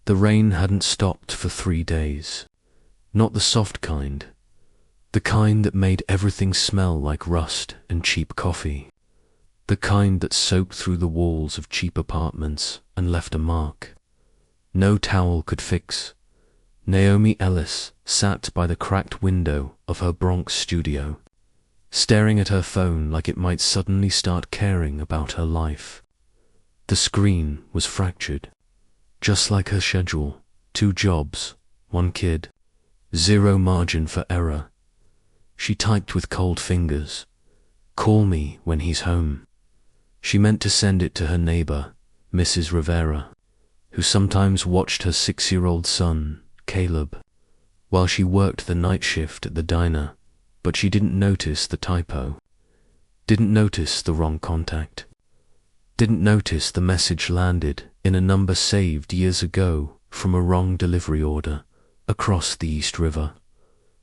The rain hadn't stopped for 3 days. Not the soft kind. The kind that made everything smell like rust and cheap coffee. The kind that soaked through the walls of cheap apartments and left a mark. No towel could fix. Naomi Ellis sat by the cracked window of her Bronx studio, staring at her phone like it might suddenly start caring about her life. The screen was fractured, just like her schedule. 2 jobs, 1 kid, 0 margin for error. She typed with cold fingers, "Call me when he's home." She meant to send it to her neighbor, Mrs. Rivera, who sometimes watched her 6-year-old son, Caleb, while she worked the night shift at the diner, but she didn't notice the typo, didn't notice the wrong contact, didn't notice the message landed in a number saved years ago from a wrong delivery order across the East River.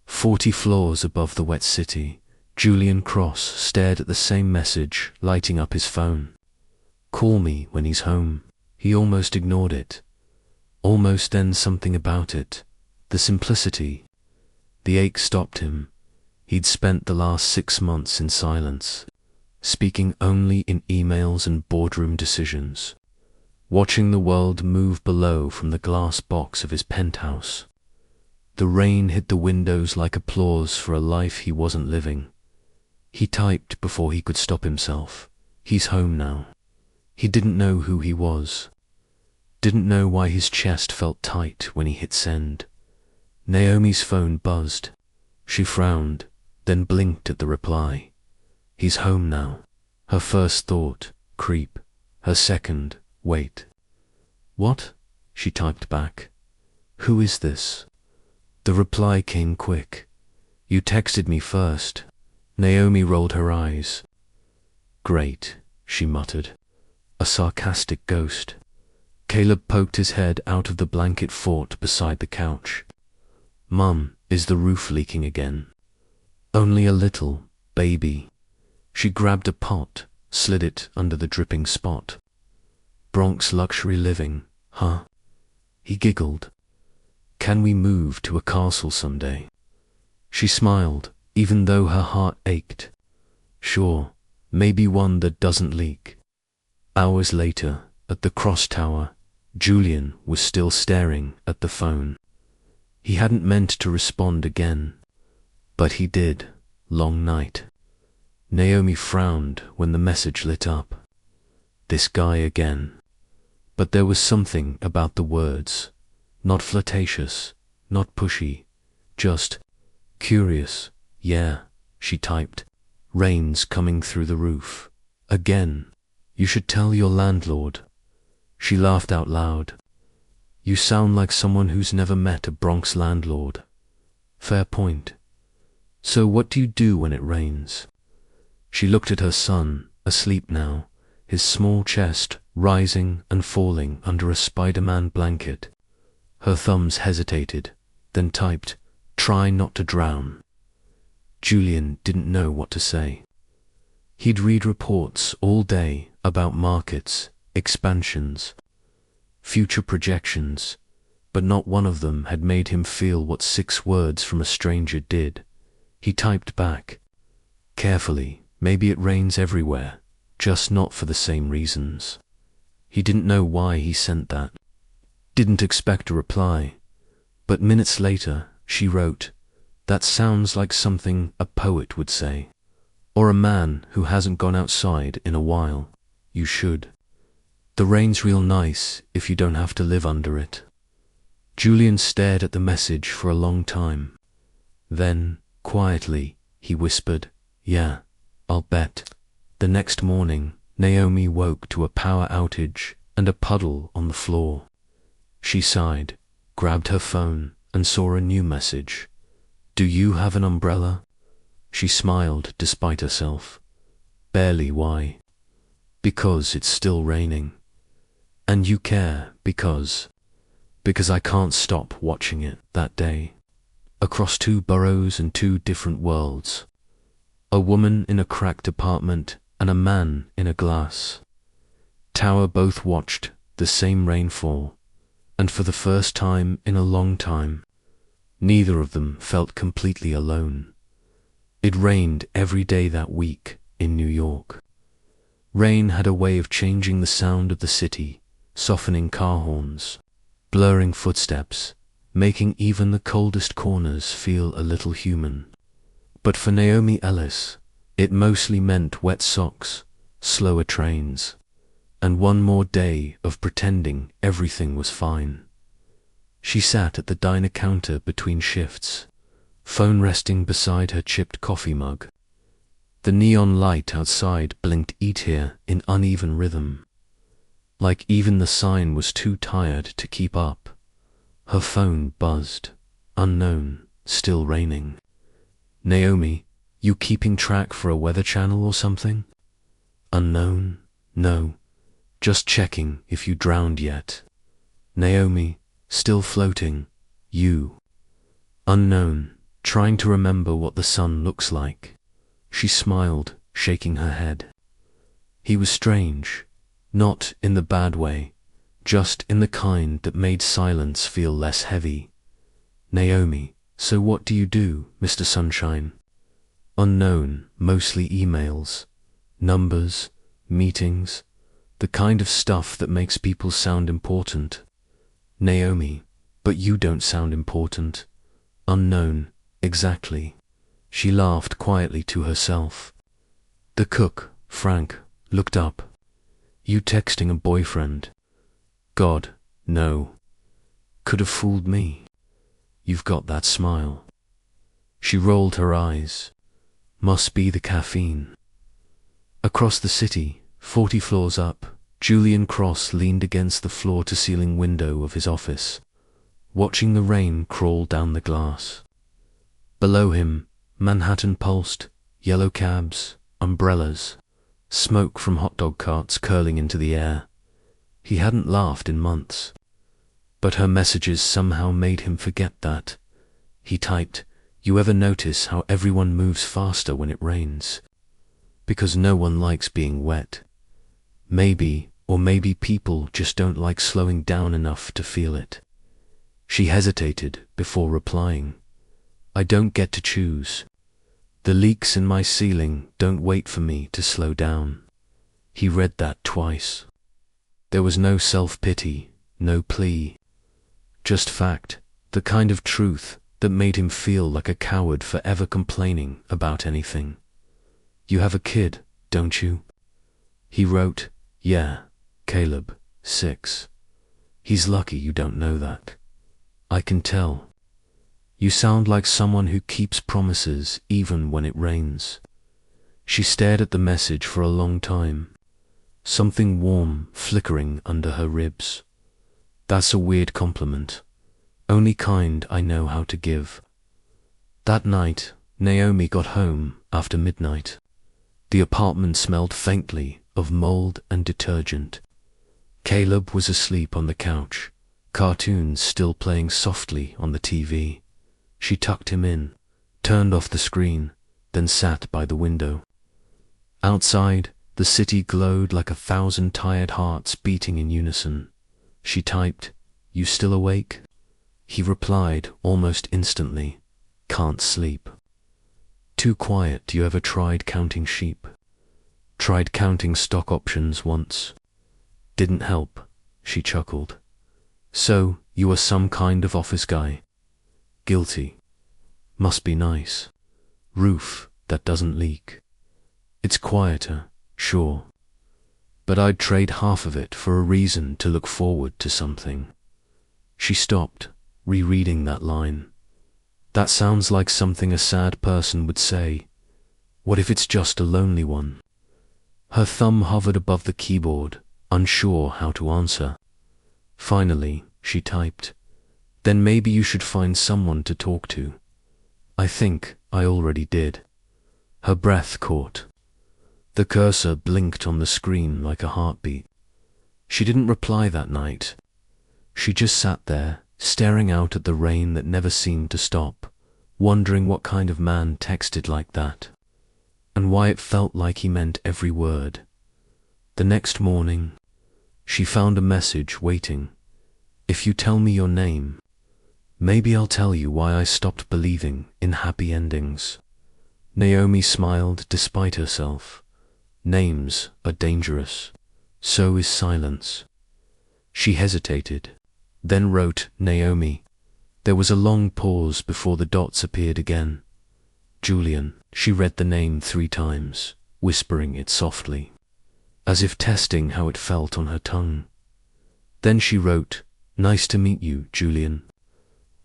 40 floors above the wet city, Julian Cross stared at the same message lighting up his phone. "Call me when he's home." He almost ignored it. Almost then something about it, the simplicity. The ache stopped him. He'd spent the last 6 months in silence, speaking only in emails and boardroom decisions, watching the world move below from the glass box of his penthouse. The rain hit the windows like applause for a life he wasn't living. He typed before he could stop himself. He's home now. He didn't know who he was. Didn't know why his chest felt tight when he hit send. Naomi's phone buzzed. She frowned, then blinked at the reply. He's home now. Her first thought, creep. Her second, wait. What? She typed back. Who is this? The reply came quick. You texted me first. Naomi rolled her eyes. Great, she muttered. A sarcastic ghost. Caleb poked his head out of the blanket fort beside the couch. Mum, is the roof leaking again? Only a little, baby. She grabbed a pot, slid it under the dripping spot. Bronx luxury living, huh? He giggled. Can we move to a castle someday? She smiled, even though her heart ached. Sure, maybe one that doesn't leak. Hours later, at the Cross Tower, Julian was still staring at the phone. He hadn't meant to respond again, but he did. Long night. Naomi frowned when the message lit up. This guy again. But there was something about the words. Not flirtatious, not pushy, just curious. Yeah, she typed. Rain's coming through the roof. Again. You should tell your landlord. She laughed out loud. You sound like someone who's never met a Bronx landlord. Fair point. So what do you do when it rains? She looked at her son, asleep now, his small chest rising and falling under a Spider-Man blanket. Her thumbs hesitated, then typed, try not to drown. Julian didn't know what to say. He'd read reports all day about markets, expansions, future projections, but not one of them had made him feel what 6 words from a stranger did. He typed back, carefully, maybe it rains everywhere, just not for the same reasons. He didn't know why he sent that. Didn't expect a reply. But minutes later, she wrote, that sounds like something a poet would say. Or a man who hasn't gone outside in a while. You should. The rain's real nice if you don't have to live under it. Julian stared at the message for a long time. Then, quietly, he whispered, yeah, I'll bet. The next morning, Naomi woke to a power outage and a puddle on the floor. She sighed, grabbed her phone, and saw a new message. Do you have an umbrella? She smiled despite herself. Barely. Why? Because it's still raining. And you care because I can't stop watching it that day. Across 2 boroughs and 2 different worlds. A woman in a cracked apartment and a man in a glass tower both watched the same rainfall, and for the first time in a long time, neither of them felt completely alone. It rained every day that week in New York. Rain had a way of changing the sound of the city, softening car horns, blurring footsteps, making even the coldest corners feel a little human. But for Naomi Ellis, it mostly meant wet socks, slower trains, and one more day of pretending everything was fine. She sat at the diner counter between shifts, phone resting beside her chipped coffee mug. The neon light outside blinked "Eat here" in uneven rhythm. Like even the sign was too tired to keep up. Her phone buzzed. Unknown, still raining. "Naomi, you keeping track for a weather channel or something?" Unknown, no. Just checking if you drowned yet. Naomi, still floating. You. Unknown, trying to remember what the sun looks like. She smiled, shaking her head. He was strange, not in the bad way, just in the kind that made silence feel less heavy. "Naomi, so what do you do, Mr. Sunshine?" Unknown, mostly emails, numbers, meetings, the kind of stuff that makes people sound important. "Naomi, but you don't sound important." Unknown, exactly. She laughed quietly to herself. The cook, Frank, looked up. "You texting a boyfriend?" "God, no. Could have fooled me. You've got that smile." She rolled her eyes. Must be the caffeine. Across the city, 40 floors up, Julian Cross leaned against the floor-to-ceiling window of his office, watching the rain crawl down the glass. Below him, Manhattan pulsed, yellow cabs, umbrellas, smoke from hot dog carts curling into the air. He hadn't laughed in months. But her messages somehow made him forget that. He typed, "You ever notice how everyone moves faster when it rains? Because no one likes being wet. Maybe people just don't like slowing down enough to feel it." She hesitated before replying. "I don't get to choose. The leaks in my ceiling don't wait for me to slow down." He read that twice. There was no self-pity, no plea. Just fact, the kind of truth that made him feel like a coward for ever complaining about anything. "You have a kid, don't you?" He wrote, "Yeah, Caleb, 6. He's lucky you don't know that. I can tell. You sound like someone who keeps promises even when it rains." She stared at the message for a long time, something warm flickering under her ribs. "That's a weird compliment. Only kind I know how to give." That night, Naomi got home after midnight. The apartment smelled faintly of mold and detergent. Caleb was asleep on the couch, cartoons still playing softly on the TV. She tucked him in, turned off the screen, then sat by the window. Outside, the city glowed like 1,000 tired hearts beating in unison. She typed, "You still awake?" He replied almost instantly, "Can't sleep." "Too quiet. You ever tried counting sheep?" "Tried counting stock options once. Didn't help," she chuckled. "So, you are some kind of office guy?" "Guilty. Must be nice. Roof that doesn't leak. It's quieter, sure. But I'd trade half of it for a reason to look forward to something." She stopped, rereading that line. That sounds like something a sad person would say. What if it's just a lonely one? Her thumb hovered above the keyboard, unsure how to answer. Finally, she typed, "Then maybe you should find someone to talk to." "I think I already did." Her breath caught. The cursor blinked on the screen like a heartbeat. She didn't reply that night. She just sat there, staring out at the rain that never seemed to stop, wondering what kind of man texted like that, and why it felt like he meant every word. The next morning, she found a message waiting. If you tell me your name, maybe I'll tell you why I stopped believing in happy endings. Naomi smiled despite herself. Names are dangerous. So is silence. She hesitated, then wrote Naomi. There was a long pause before the dots appeared again. Julian. She read the name 3 times, whispering it softly, as if testing how it felt on her tongue. Then she wrote, Nice to meet you, Julian.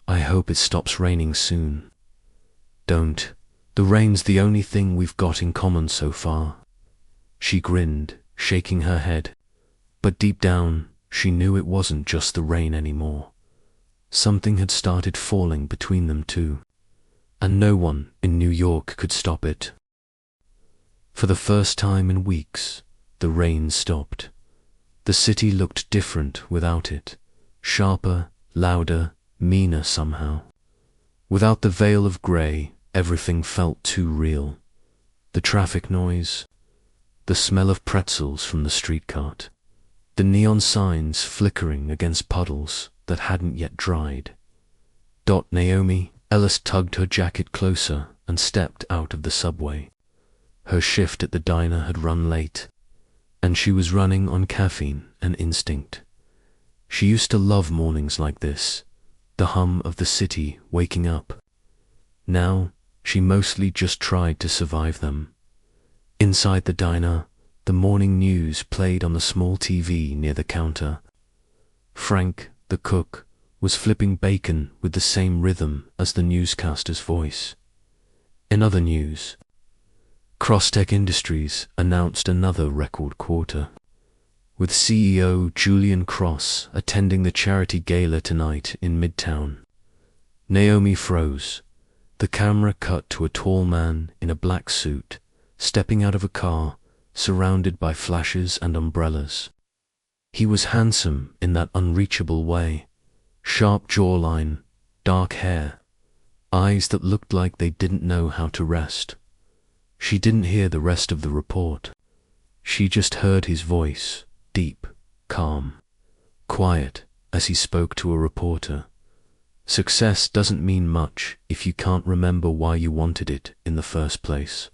I hope it stops raining soon. Don't. The rain's the only thing we've got in common so far. She grinned, shaking her head. But deep down, she knew it wasn't just the rain anymore. Something had started falling between them two, and no one in New York could stop it. For the first time in weeks, the rain stopped. The city looked different without it, sharper, louder, meaner somehow. Without the veil of grey, everything felt too real. The traffic noise, the smell of pretzels from the street cart, the neon signs flickering against puddles that hadn't yet dried. Naomi Ellis tugged her jacket closer and stepped out of the subway. Her shift at the diner had run late, and she was running on caffeine and instinct. She used to love mornings like this, the hum of the city waking up. Now, she mostly just tried to survive them. Inside the diner, the morning news played on the small TV near the counter. Frank, the cook, was flipping bacon with the same rhythm as the newscaster's voice. In other news, Crosstech Industries announced another record quarter, with CEO Julian Cross attending the charity gala tonight in Midtown. Naomi froze. The camera cut to a tall man in a black suit, stepping out of a car, surrounded by flashes and umbrellas. He was handsome in that unreachable way. Sharp jawline, dark hair, eyes that looked like they didn't know how to rest. She didn't hear the rest of the report. She just heard his voice, deep, calm, quiet, as he spoke to a reporter. Success doesn't mean much if you can't remember why you wanted it in the first place.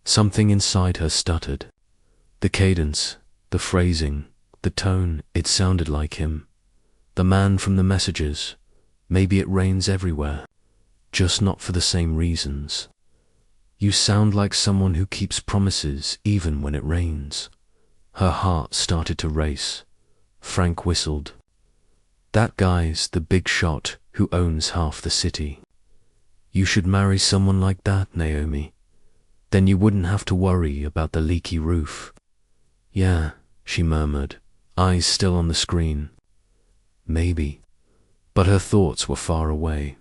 Something inside her stuttered. The cadence, the phrasing, the tone, it sounded like him. The man from the messages. Maybe it rains everywhere, just not for the same reasons. You sound like someone who keeps promises even when it rains. Her heart started to race. Frank whistled. That guy's the big shot who owns half the city. You should marry someone like that, Naomi. Then you wouldn't have to worry about the leaky roof. Yeah, she murmured, eyes still on the screen. Maybe. But her thoughts were far away.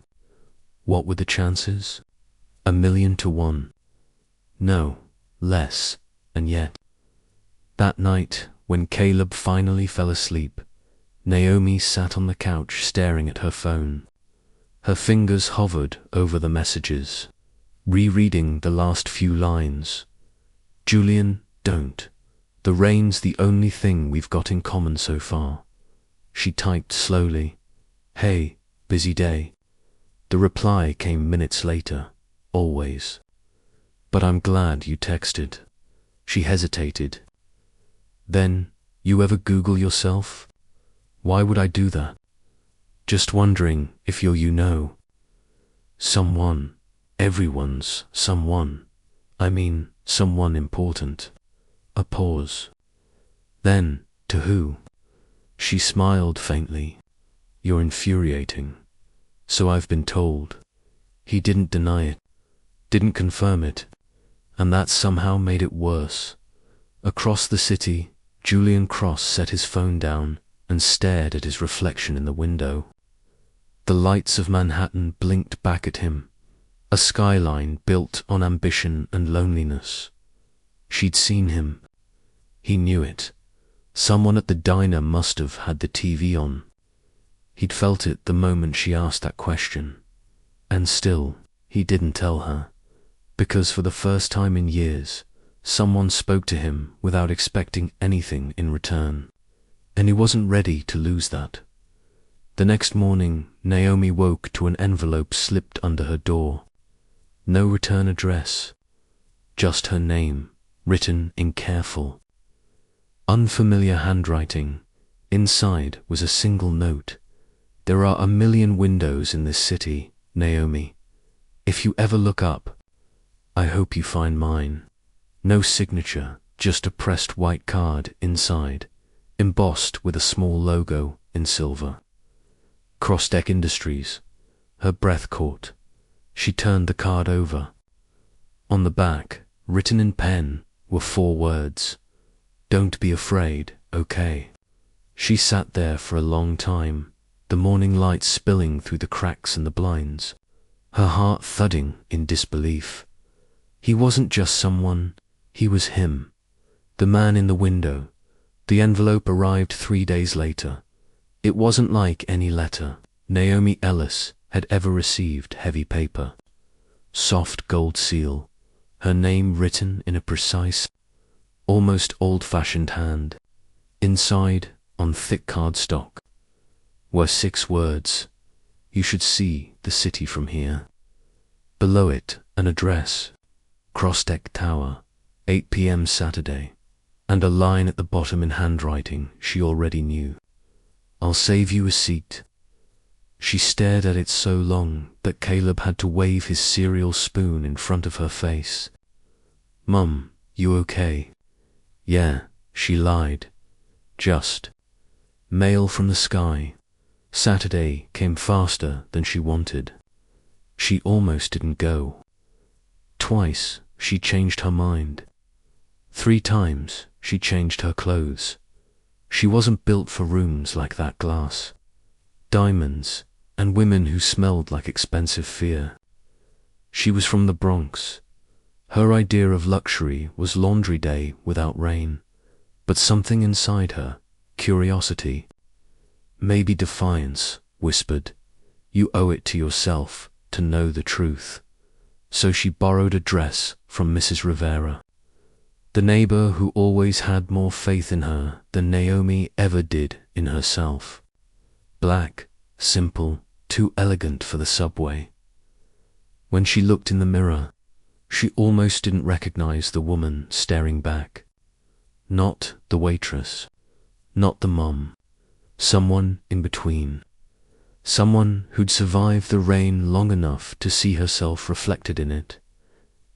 What were the chances? 1,000,000 to 1. No, less, and yet. That night, when Caleb finally fell asleep, Naomi sat on the couch staring at her phone. Her fingers hovered over the messages, rereading the last few lines. Julian, don't. The rain's the only thing we've got in common so far. She typed slowly. Hey, busy day. The reply came minutes later, always. But I'm glad you texted. She hesitated. Then, you ever Google yourself? Why would I do that? Just wondering if you're someone. Everyone's someone. I mean, someone important. A pause. Then, to who? She smiled faintly. You're infuriating. So I've been told. He didn't deny it, didn't confirm it, and that somehow made it worse. Across the city, Julian Cross set his phone down and stared at his reflection in the window. The lights of Manhattan blinked back at him, a skyline built on ambition and loneliness. She'd seen him. He knew it. Someone at the diner must have had the TV on. He'd felt it the moment she asked that question. And still, he didn't tell her, because for the first time in years, someone spoke to him without expecting anything in return, and he wasn't ready to lose that. The next morning, Naomi woke to an envelope slipped under her door. No return address, just her name, written in careful, unfamiliar handwriting. Inside was a single note. "There are a million windows in this city, Naomi. If you ever look up, I hope you find mine." No signature, just a pressed white card inside, embossed with a small logo in silver. Crossdeck Industries. Her breath caught. She turned the card over. On the back, written in pen, were 4 words. "Don't be afraid, okay?" She sat there for a long time, the morning light spilling through the cracks in the blinds, her heart thudding in disbelief. He wasn't just someone, he was him. The man in the window. The envelope arrived 3 days later. It wasn't like any letter Naomi Ellis had ever received. Heavy paper, soft gold seal, her name written in a precise, almost old-fashioned hand. Inside, on thick cardstock, were 6 words. "You should see the city from here." Below it, an address, Crossdeck Tower, 8 p.m. Saturday, and a line at the bottom in handwriting she already knew. "I'll save you a seat." She stared at it so long that Caleb had to wave his cereal spoon in front of her face. "Mum, you okay?" "Yeah," she lied. "Just." Mail from the sky. Saturday came faster than she wanted. She almost didn't go. Twice she changed her mind. 3 times she changed her clothes. She wasn't built for rooms like that glass, diamonds, and women who smelled like expensive fear. She was from the Bronx. Her idea of luxury was laundry day without rain. But something inside her, curiosity, maybe defiance, whispered, "You owe it to yourself to know the truth." So she borrowed a dress from Mrs. Rivera, the neighbor who always had more faith in her than Naomi ever did in herself. Black, simple, too elegant for the subway. When she looked in the mirror, she almost didn't recognize the woman staring back. Not the waitress, not the mom, someone in between. Someone who'd survived the rain long enough to see herself reflected in it.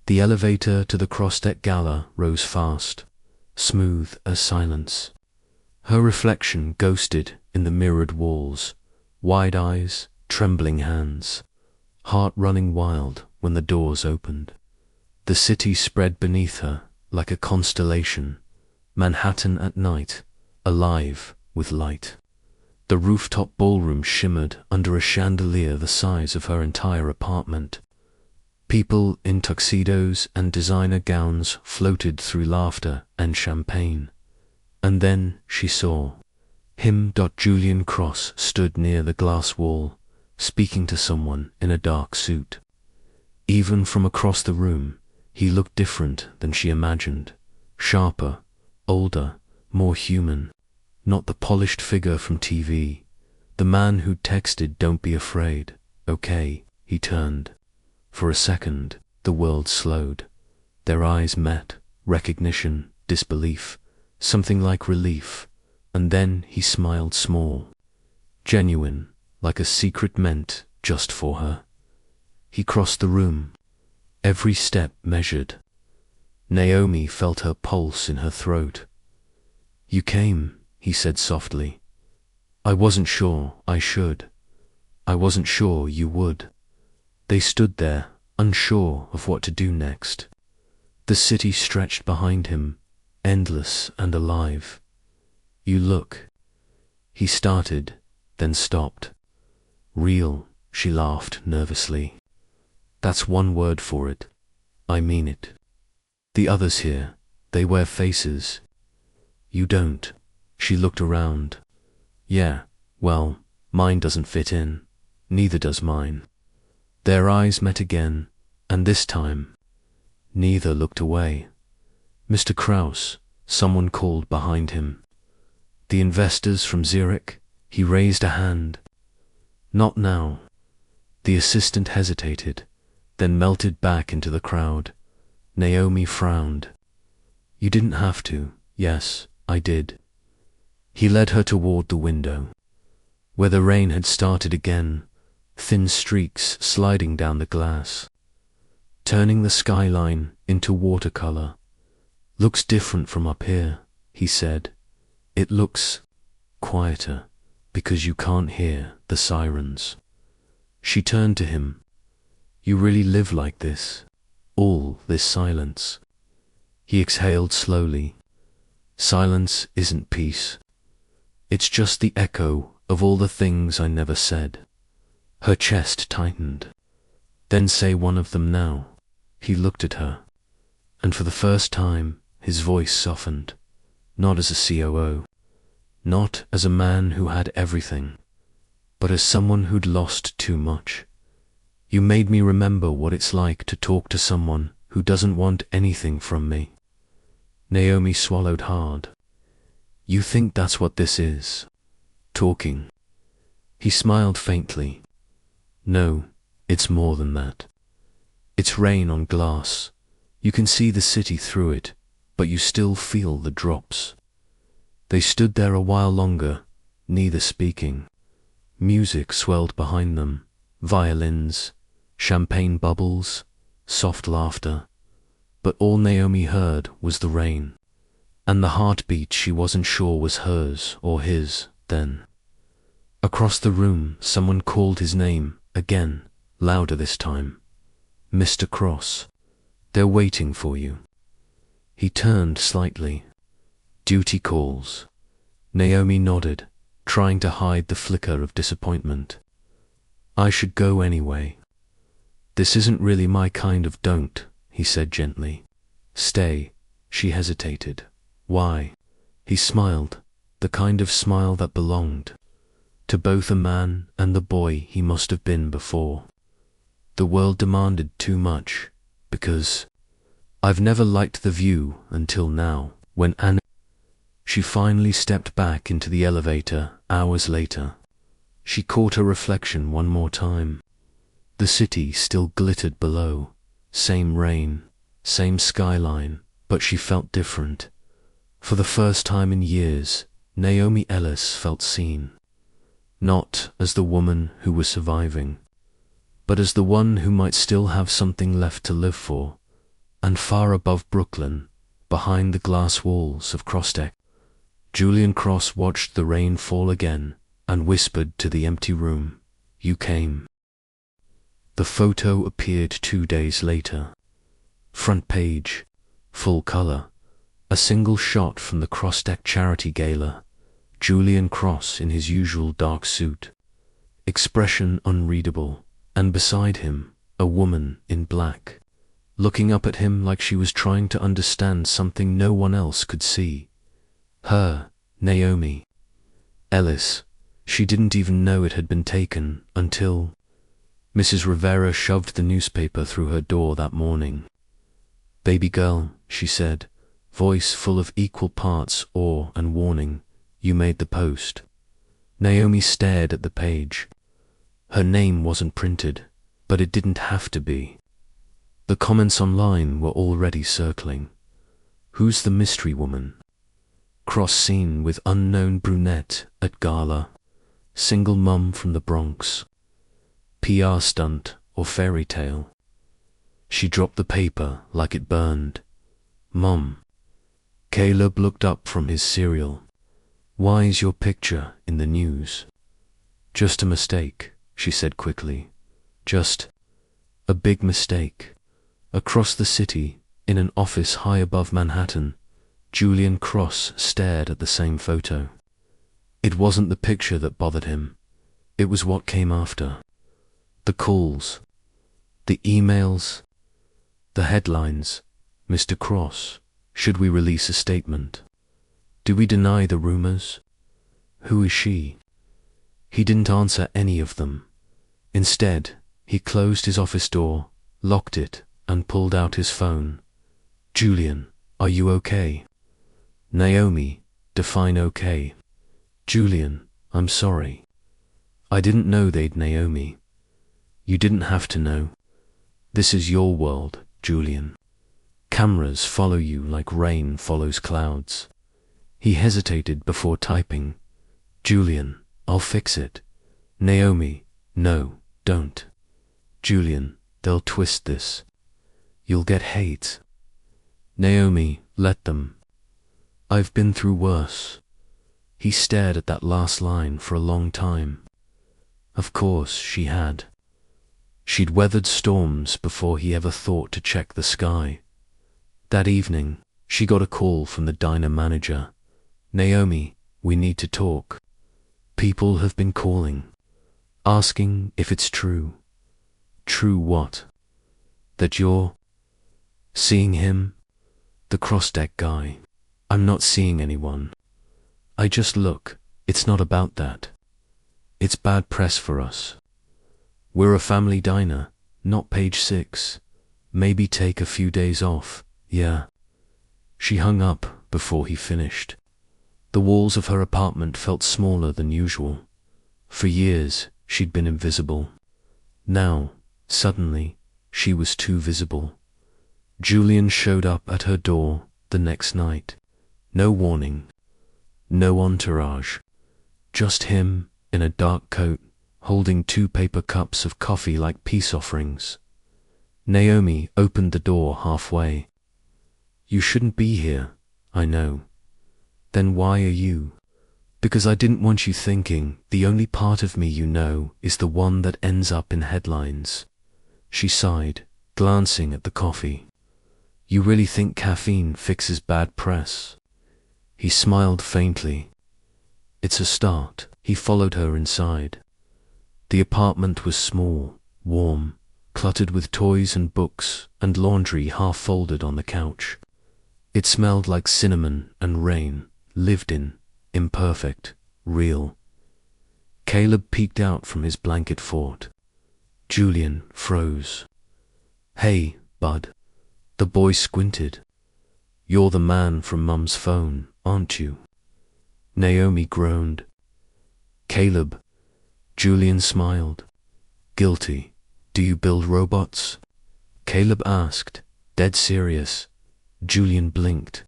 The elevator to the Crossdeck Gala rose fast, smooth as silence. Her reflection ghosted in the mirrored walls, wide eyes, trembling hands, heart running wild when the doors opened. The city spread beneath her like a constellation, Manhattan at night, alive with light. The rooftop ballroom shimmered under a chandelier the size of her entire apartment. People in tuxedos and designer gowns floated through laughter and champagne. And then she saw him. Julian Cross stood near the glass wall, speaking to someone in a dark suit. Even from across the room, he looked different than she imagined. Sharper, older, more human. Not the polished figure from TV. The man who'd texted, "Don't be afraid, okay?" He turned. For a second, the world slowed. Their eyes met, recognition, disbelief, something like relief, and then he smiled small, genuine, like a secret meant just for her. He crossed the room, every step measured. Naomi felt her pulse in her throat. "You came," he said softly. "I wasn't sure I should. I wasn't sure you would." They stood there, unsure of what to do next. The city stretched behind him, endless and alive. "You look," he started, then stopped. "Real," she laughed nervously. "That's one word for it. I mean it. The others here, they wear faces. You don't." She looked around. "Yeah, well, mine doesn't fit in. Neither does mine." Their eyes met again, and this time, neither looked away. "Mr. Kraus," someone called behind him. "The investors from Zurich?" He raised a hand. Not now. The assistant hesitated, then melted back into the crowd. Naomi frowned. You didn't have to. Yes, I did. He led her toward the window, where the rain had started again, thin streaks sliding down the glass, turning the skyline into watercolor. Looks different from up here, he said. It looks quieter, because you can't hear the sirens. She turned to him. You really live like this? All this silence? He exhaled slowly. Silence isn't peace. It's just the echo of all the things I never said. Her chest tightened. Then say one of them now. He looked at her, and for the first time his voice softened, not as a COO, not as a man who had everything, but as someone who'd lost too much. You made me remember what it's like to talk to someone who doesn't want anything from me. Naomi swallowed hard. You think that's what this is? Talking? He smiled faintly. No, it's more than that. It's rain on glass. You can see the city through it, but you still feel the drops. They stood there a while longer, neither speaking. Music swelled behind them, violins, champagne bubbles, soft laughter. But all Naomi heard was the rain, and the heartbeat she wasn't sure was hers or his then. Across the room, someone called his name, again, louder this time. Mr. Cross, they're waiting for you. He turned slightly. Duty calls. Naomi nodded, trying to hide the flicker of disappointment. I should go anyway. This isn't really my kind of don't, he said gently. Stay. She hesitated. Why? He smiled, the kind of smile that belonged to both a man and the boy he must have been before. The world demanded too much, because I've never liked the view until now, when Anna. She finally stepped back into the elevator hours later. She caught her reflection one more time. The city still glittered below, same rain, same skyline, but she felt different. For the first time in years, Naomi Ellis felt seen. Not as the woman who was surviving, but as the one who might still have something left to live for. And far above Brooklyn, behind the glass walls of Crossteck, Julian Cross watched the rain fall again and whispered to the empty room, You came. The photo appeared 2 days later. Front page, full color, a single shot from the Crossteck charity gala, Julian Cross in his usual dark suit, expression unreadable, and beside him, a woman in black, looking up at him like she was trying to understand something no one else could see. Her, Naomi Ellis. She didn't even know it had been taken until Mrs. Rivera shoved the newspaper through her door that morning. Baby girl, she said, voice full of equal parts awe and warning, you made the post. Naomi stared at the page. Her name wasn't printed, but it didn't have to be. The comments online were already circling. Who's the mystery woman? Cross seen with unknown brunette at gala. Single mum from the Bronx. PR stunt or fairy tale. She dropped the paper like it burned. Mum. Caleb looked up from his cereal. Why is your picture in the news? Just a mistake, she said quickly. Just a big mistake. Across the city, in an office high above Manhattan, Julian Cross stared at the same photo. It wasn't the picture that bothered him. It was what came after. The calls, the emails, the headlines. Mr. Cross, should we release a statement? Do we deny the rumors? Who is she? He didn't answer any of them. Instead, he closed his office door, locked it, and pulled out his phone. Julian, are you okay? Naomi, define okay. Julian, I'm sorry. I didn't know they'd Naomi. You didn't have to know. This is your world, Julian. Cameras follow you like rain follows clouds. He hesitated before typing. Julian, I'll fix it. Naomi, no, don't. Julian, they'll twist this. You'll get hate. Naomi, let them. I've been through worse. He stared at that last line for a long time. Of course she had. She'd weathered storms before he ever thought to check the sky. That evening, she got a call from the diner manager. Naomi, we need to talk. People have been calling, asking if it's true. True what? That you're seeing him? The cross-deck guy. I'm not seeing anyone. I just look. It's not about that. It's bad press for us. We're a family diner, not page 6. Maybe take a few days off, yeah. She hung up before he finished. The walls of her apartment felt smaller than usual. For years, she'd been invisible. Now, suddenly, she was too visible. Julian showed up at her door the next night. No warning. No entourage. Just him in a dark coat, holding 2 paper cups of coffee like peace offerings. Naomi opened the door halfway. You shouldn't be here, I know. Then why are you? Because I didn't want you thinking the only part of me you know is the one that ends up in headlines. She sighed, glancing at the coffee. You really think caffeine fixes bad press? He smiled faintly. It's a start. He followed her inside. The apartment was small, warm, cluttered with toys and books and laundry half folded on the couch. It smelled like cinnamon and rain, lived in, imperfect, real. Caleb peeked out from his blanket fort. Julian froze. Hey, bud. The boy squinted. You're the man from Mum's phone, aren't you? Naomi groaned. Caleb. Julian smiled. Guilty. Do you build robots? Caleb asked, dead serious. Julian blinked.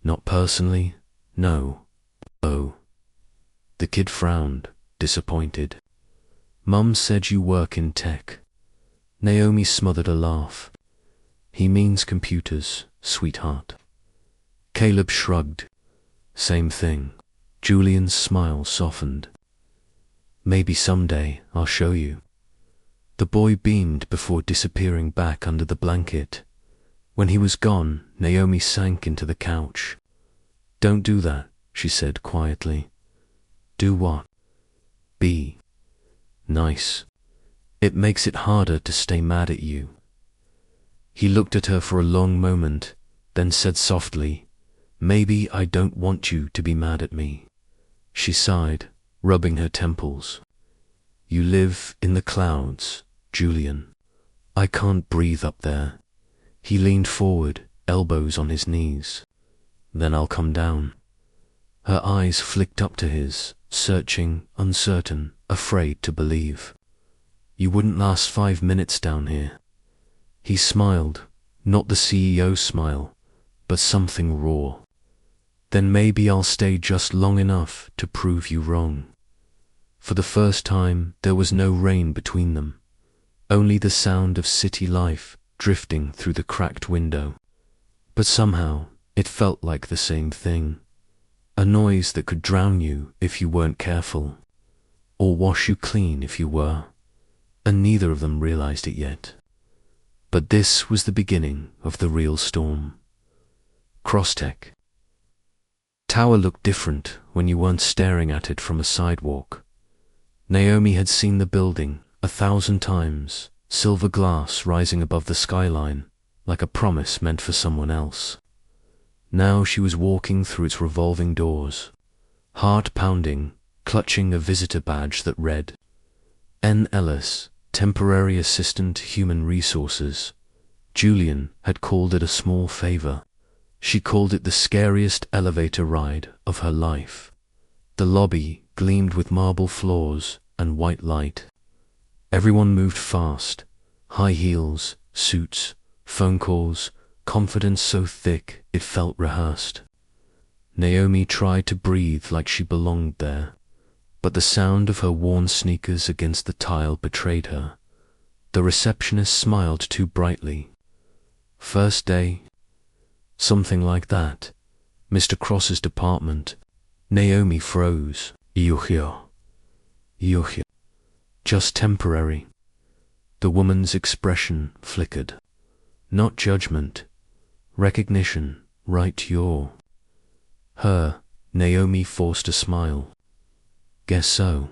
Not personally, no. Oh. The kid frowned, disappointed. Mum said you work in tech. Naomi smothered a laugh. He means computers, sweetheart. Caleb shrugged. Same thing. Julian's smile softened. Maybe someday I'll show you. The boy beamed before disappearing back under the blanket. When he was gone, Naomi sank into the couch. Don't do that, she said quietly. Do what? Be nice. It makes it harder to stay mad at you. He looked at her for a long moment, then said softly, Maybe I don't want you to be mad at me. She sighed, rubbing her temples. You live in the clouds, Julian. I can't breathe up there. He leaned forward, elbows on his knees. Then I'll come down. Her eyes flicked up to his, searching, uncertain, afraid to believe. You wouldn't last 5 minutes down here. He smiled, not the CEO smile, but something raw. Then maybe I'll stay just long enough to prove you wrong. For the first time, there was no rain between them, only the sound of city life drifting through the cracked window. But somehow, it felt like the same thing. A noise that could drown you if you weren't careful, or wash you clean if you were, and neither of them realized it yet. But this was the beginning of the real storm. Crosstech. Tower looked different when you weren't staring at it from a sidewalk. Naomi had seen the building 1,000 times, silver glass rising above the skyline, like a promise meant for someone else. Now she was walking through its revolving doors, heart pounding, clutching a visitor badge that read, N. Ellis, Temporary Assistant Human Resources. Julian had called it a small favor. She called it the scariest elevator ride of her life. The lobby gleamed with marble floors, and white light. Everyone moved fast. High heels, suits, phone calls, confidence so thick it felt rehearsed. Naomi tried to breathe like she belonged there, but the sound of her worn sneakers against the tile betrayed her. The receptionist smiled too brightly. First day? Something like that. Mr. Cross's department. Naomi froze. Iuchio. Just temporary. The woman's expression flickered. Not judgment. Recognition. Right, you're. Her, Naomi forced a smile. Guess so.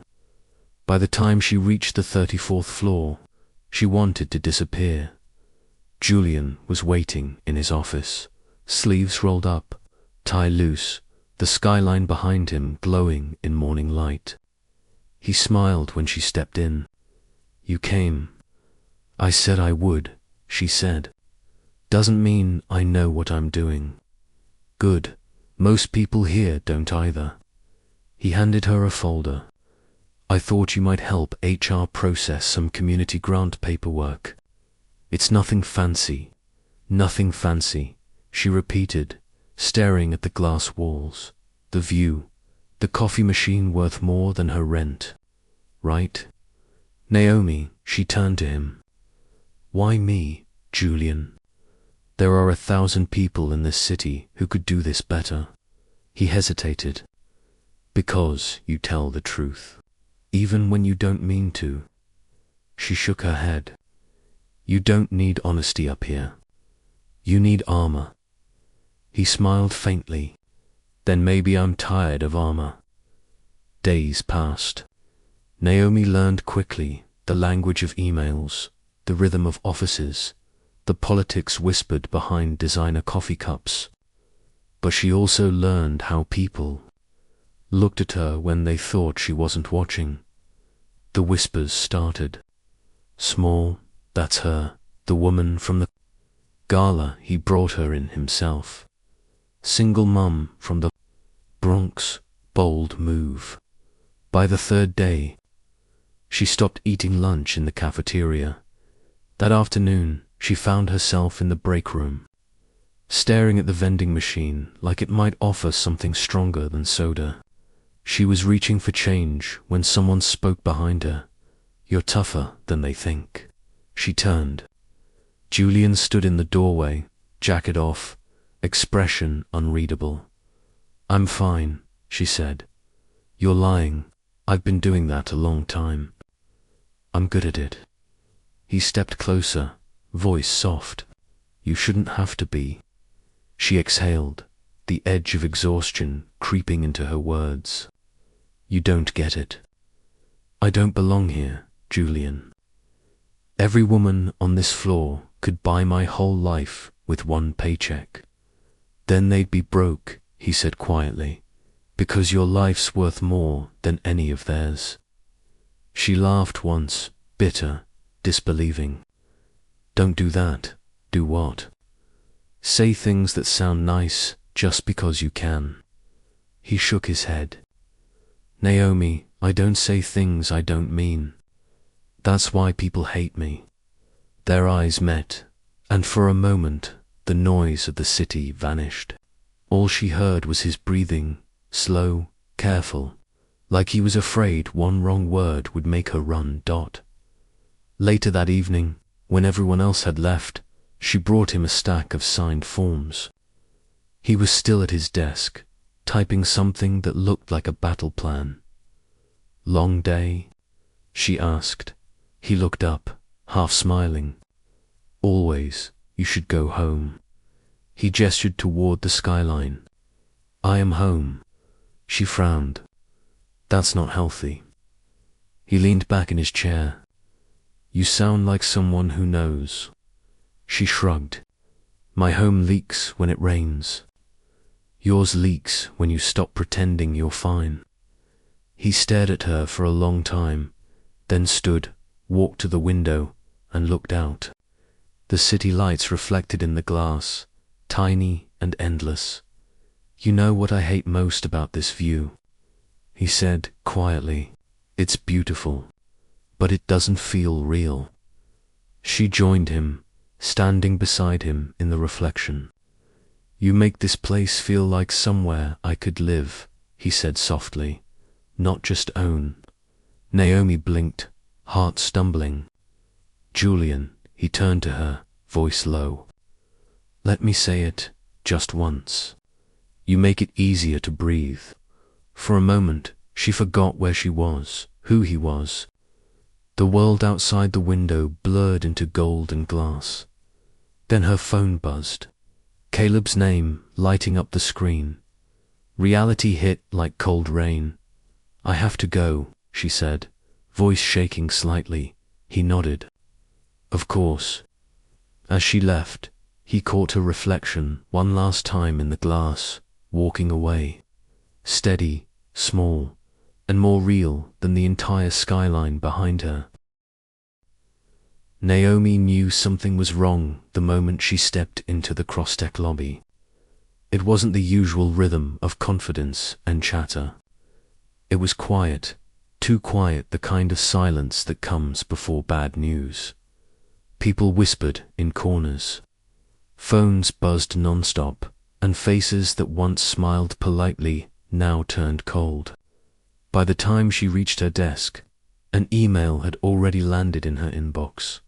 By the time she reached the 34th floor, she wanted to disappear. Julian was waiting in his office, sleeves rolled up, tie loose, the skyline behind him glowing in morning light. He smiled when she stepped in. You came. I said I would, she said. Doesn't mean I know what I'm doing. Good. Most people here don't either. He handed her a folder. I thought you might help HR process some community grant paperwork. It's nothing fancy. Nothing fancy, she repeated, staring at the glass walls, the view, the coffee machine worth more than her rent. Right? Naomi, she turned to him. Why me, Julian? There are 1,000 people in this city who could do this better. He hesitated. Because you tell the truth, even when you don't mean to. She shook her head. You don't need honesty up here. You need armor. He smiled faintly. Then maybe I'm tired of armor. Days passed. Naomi learned quickly the language of emails, the rhythm of offices, the politics whispered behind designer coffee cups. But she also learned how people looked at her when they thought she wasn't watching. The whispers started. Small, that's her, the woman from the gala he brought her in himself. Single mum from the Bronx, bold move. By the 3rd day, she stopped eating lunch in the cafeteria. That afternoon, she found herself in the break room, staring at the vending machine like it might offer something stronger than soda. She was reaching for change when someone spoke behind her. You're tougher than they think. She turned. Julian stood in the doorway, jacket off, expression unreadable. I'm fine, she said. You're lying. I've been doing that a long time. I'm good at it. He stepped closer, voice soft. You shouldn't have to be. She exhaled, the edge of exhaustion creeping into her words. You don't get it. I don't belong here, Julian. Every woman on this floor could buy my whole life with one paycheck. Then they'd be broke, he said quietly, because your life's worth more than any of theirs. She laughed once, bitter, disbelieving. Don't do that. Do what? Say things that sound nice just because you can. He shook his head. Naomi, I don't say things I don't mean. That's why people hate me. Their eyes met, and for a moment the noise of the city vanished. All she heard was his breathing, slow, careful, like he was afraid one wrong word would make her run. Later that evening, when everyone else had left, she brought him a stack of signed forms. He was still at his desk, typing something that looked like a battle plan. Long day? She asked. He looked up, half smiling. Always, you should go home. He gestured toward the skyline. I am home. She frowned. That's not healthy. He leaned back in his chair. You sound like someone who knows. She shrugged. My home leaks when it rains. Yours leaks when you stop pretending you're fine. He stared at her for a long time, then stood, walked to the window, and looked out. The city lights reflected in the glass, tiny and endless. You know what I hate most about this view? He said quietly. It's beautiful, but it doesn't feel real. She joined him, standing beside him in the reflection. You make this place feel like somewhere I could live, he said softly, not just own. Naomi blinked, heart stumbling. Julian, he turned to her, voice low. Let me say it, just once. You make it easier to breathe. For a moment, she forgot where she was, who he was. The world outside the window blurred into gold and glass. Then her phone buzzed. Caleb's name lighting up the screen. Reality hit like cold rain. I have to go, she said, voice shaking slightly. He nodded. Of course. As she left, he caught her reflection one last time in the glass, walking away. Steady, small, and more real than the entire skyline behind her. Naomi knew something was wrong the moment she stepped into the Crosstech lobby. It wasn't the usual rhythm of confidence and chatter. It was quiet, too quiet, the kind of silence that comes before bad news. People whispered in corners. Phones buzzed non-stop, and faces that once smiled politely now turned cold. By the time she reached her desk, an email had already landed in her inbox.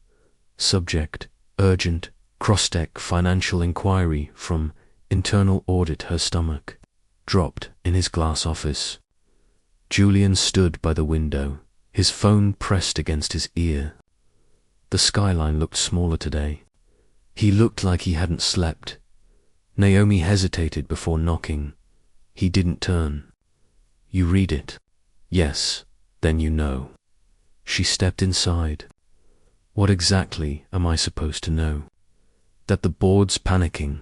Subject, urgent, Crosstech financial inquiry from internal audit. Her stomach dropped in his glass office. Julian stood by the window, his phone pressed against his ear. The skyline looked smaller today. He looked like he hadn't slept. Naomi hesitated before knocking. He didn't turn. You read it? Yes, then you know. She stepped inside. What exactly am I supposed to know? That the board's panicking?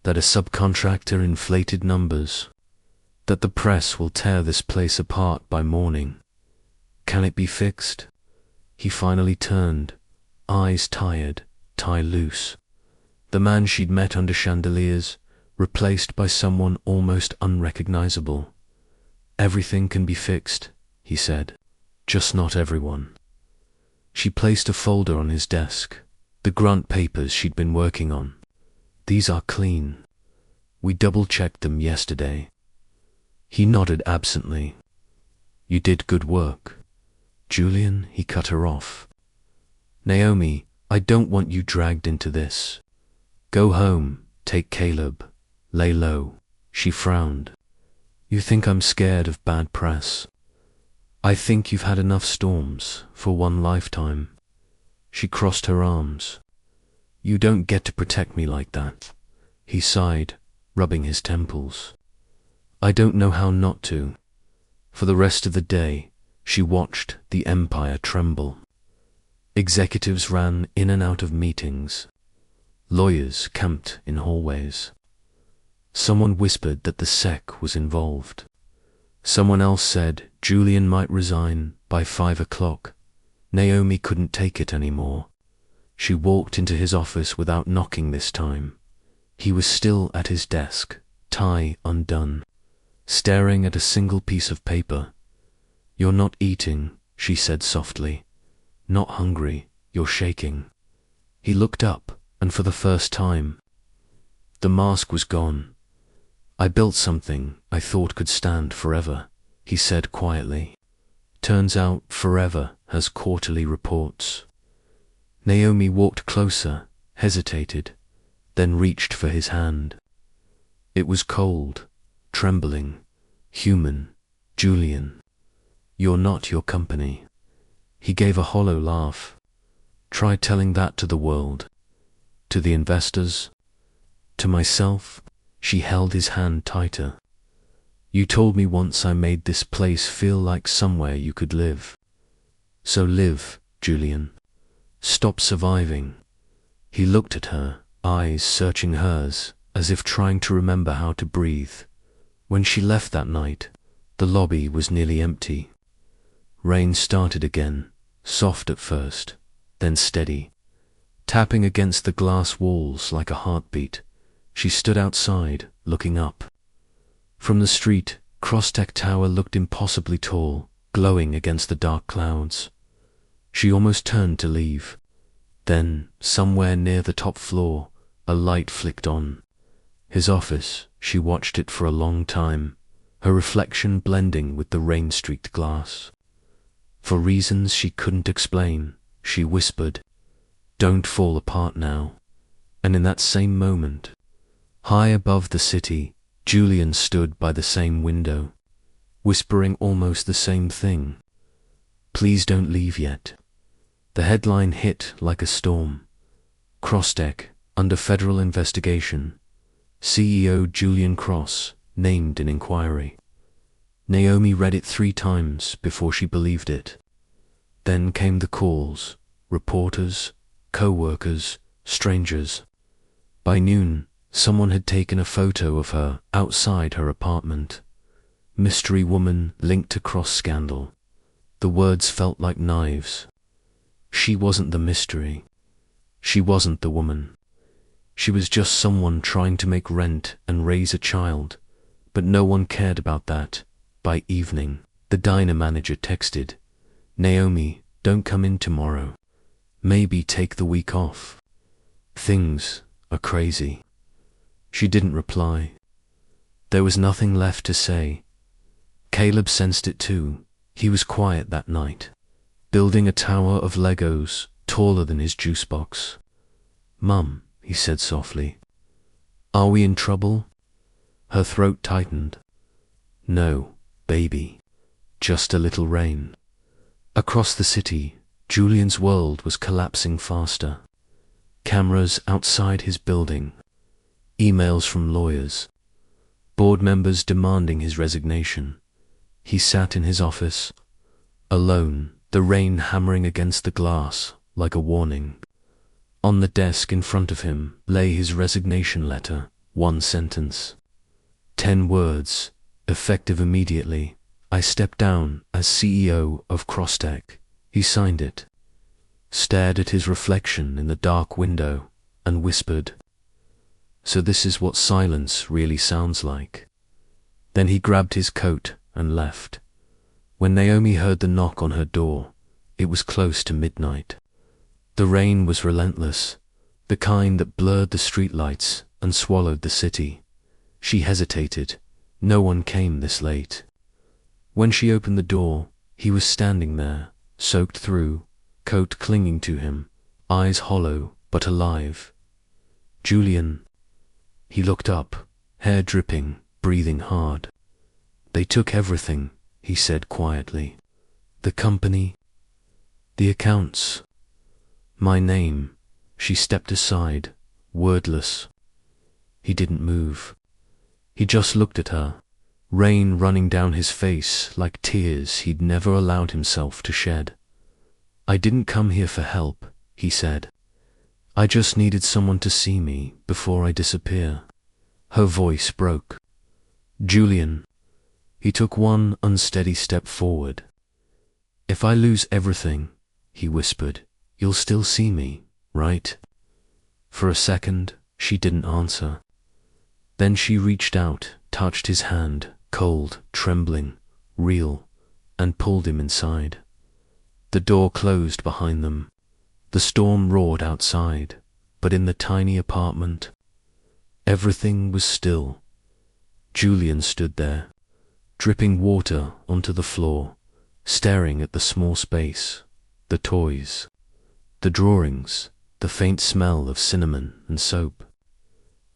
That a subcontractor inflated numbers? That the press will tear this place apart by morning? Can it be fixed? He finally turned, eyes tired, tie loose. The man she'd met under chandeliers, replaced by someone almost unrecognizable. Everything can be fixed, he said, just not everyone. She placed a folder on his desk, the grunt papers she'd been working on. These are clean. We double-checked them yesterday. He nodded absently. You did good work. Julian, he cut her off. Naomi, I don't want you dragged into this. Go home, take Caleb, lay low. She frowned. You think I'm scared of bad press? I think you've had enough storms for one lifetime. She crossed her arms. You don't get to protect me like that. He sighed, rubbing his temples. I don't know how not to. For the rest of the day, she watched the empire tremble. Executives ran in and out of meetings. Lawyers camped in hallways. Someone whispered that the SEC was involved. Someone else said Julian might resign by 5 o'clock. Naomi couldn't take it anymore. She walked into his office without knocking this time. He was still at his desk, tie undone, staring at a single piece of paper. You're not eating, she said softly. Not hungry, you're shaking. He looked up, and for the first time, the mask was gone. I built something I thought could stand forever, he said quietly. Turns out forever has quarterly reports. Naomi walked closer, hesitated, then reached for his hand. It was cold, trembling, human. Julian, you're not your company. He gave a hollow laugh. Try telling that to the world, to the investors, to myself. She held his hand tighter. You told me once I made this place feel like somewhere you could live. So live, Julian. Stop surviving. He looked at her, eyes searching hers, as if trying to remember how to breathe. When she left that night, the lobby was nearly empty. Rain started again, soft at first, then steady, tapping against the glass walls like a heartbeat. She stood outside, looking up. From the street, Crosstech Tower looked impossibly tall, glowing against the dark clouds. She almost turned to leave. Then, somewhere near the top floor, a light flicked on. His office. She watched it for a long time, her reflection blending with the rain-streaked glass. For reasons she couldn't explain, she whispered, "Don't fall apart now." And in that same moment, high above the city, Julian stood by the same window, whispering almost the same thing. "Please don't leave yet." The headline hit like a storm. Crossdeck, under federal investigation. CEO Julian Cross, named in inquiry. Naomi read it 3 times before she believed it. Then came the calls, reporters, co-workers, strangers. By noon, someone had taken a photo of her outside her apartment. Mystery woman linked to Cross scandal. The words felt like knives. She wasn't the mystery. She wasn't the woman. She was just someone trying to make rent and raise a child, but no one cared about that. By evening, the diner manager texted, "Naomi, don't come in tomorrow. Maybe take the week off. Things are crazy." She didn't reply. There was nothing left to say. Caleb sensed it too. He was quiet that night, building a tower of Legos taller than his juice box. "Mum," he said softly, "are we in trouble?" Her throat tightened. "No, baby, just a little rain." Across the city, Julian's world was collapsing faster. Cameras outside his building, emails from lawyers, board members demanding his resignation. He sat in his office, alone, the rain hammering against the glass like a warning. On the desk in front of him lay his resignation letter, 1 sentence. 10 words, effective immediately. "I step down as CEO of Crossdeck." He signed it, stared at his reflection in the dark window, and whispered, "So this is what silence really sounds like." Then he grabbed his coat and left. When Naomi heard the knock on her door, it was close to midnight. The rain was relentless, the kind that blurred the streetlights and swallowed the city. She hesitated. No one came this late. When she opened the door, he was standing there, soaked through, coat clinging to him, eyes hollow but alive. "Julian." He looked up, hair dripping, breathing hard. "They took everything," he said quietly. "The company, the accounts, my name." She stepped aside, wordless. He didn't move. He just looked at her, rain running down his face like tears he'd never allowed himself to shed. "I didn't come here for help," he said. "I just needed someone to see me before I disappear." Her voice broke. "Julian." He took one unsteady step forward. "If I lose everything," he whispered, "you'll still see me, right?" For a second, she didn't answer. Then she reached out, touched his hand, cold, trembling, real, and pulled him inside. The door closed behind them. The storm roared outside, but in the tiny apartment, everything was still. Julian stood there, dripping water onto the floor, staring at the small space, the toys, the drawings, the faint smell of cinnamon and soap.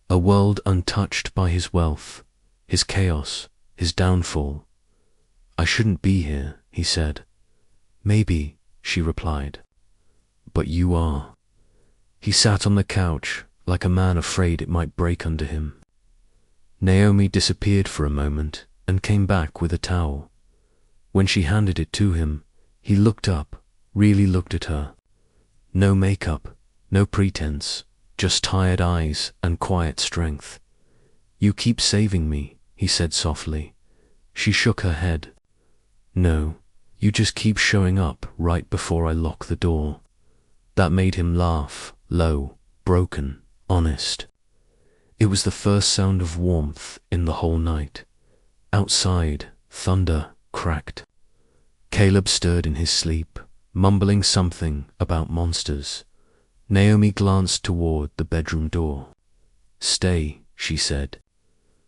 A world untouched by his wealth, his chaos, his downfall. "I shouldn't be here," he said. "Maybe," she replied. "But you are." He sat on the couch like a man afraid it might break under him. Naomi disappeared for a moment and came back with a towel. When she handed it to him, he looked up, really looked at her. No makeup, no pretense, just tired eyes and quiet strength. "You keep saving me," he said softly. She shook her head. "No, you just keep showing up right before I lock the door." That made him laugh, low, broken, honest. It was the first sound of warmth in the whole night. Outside, thunder cracked. Caleb stirred in his sleep, mumbling something about monsters. Naomi glanced toward the bedroom door. "Stay," she said.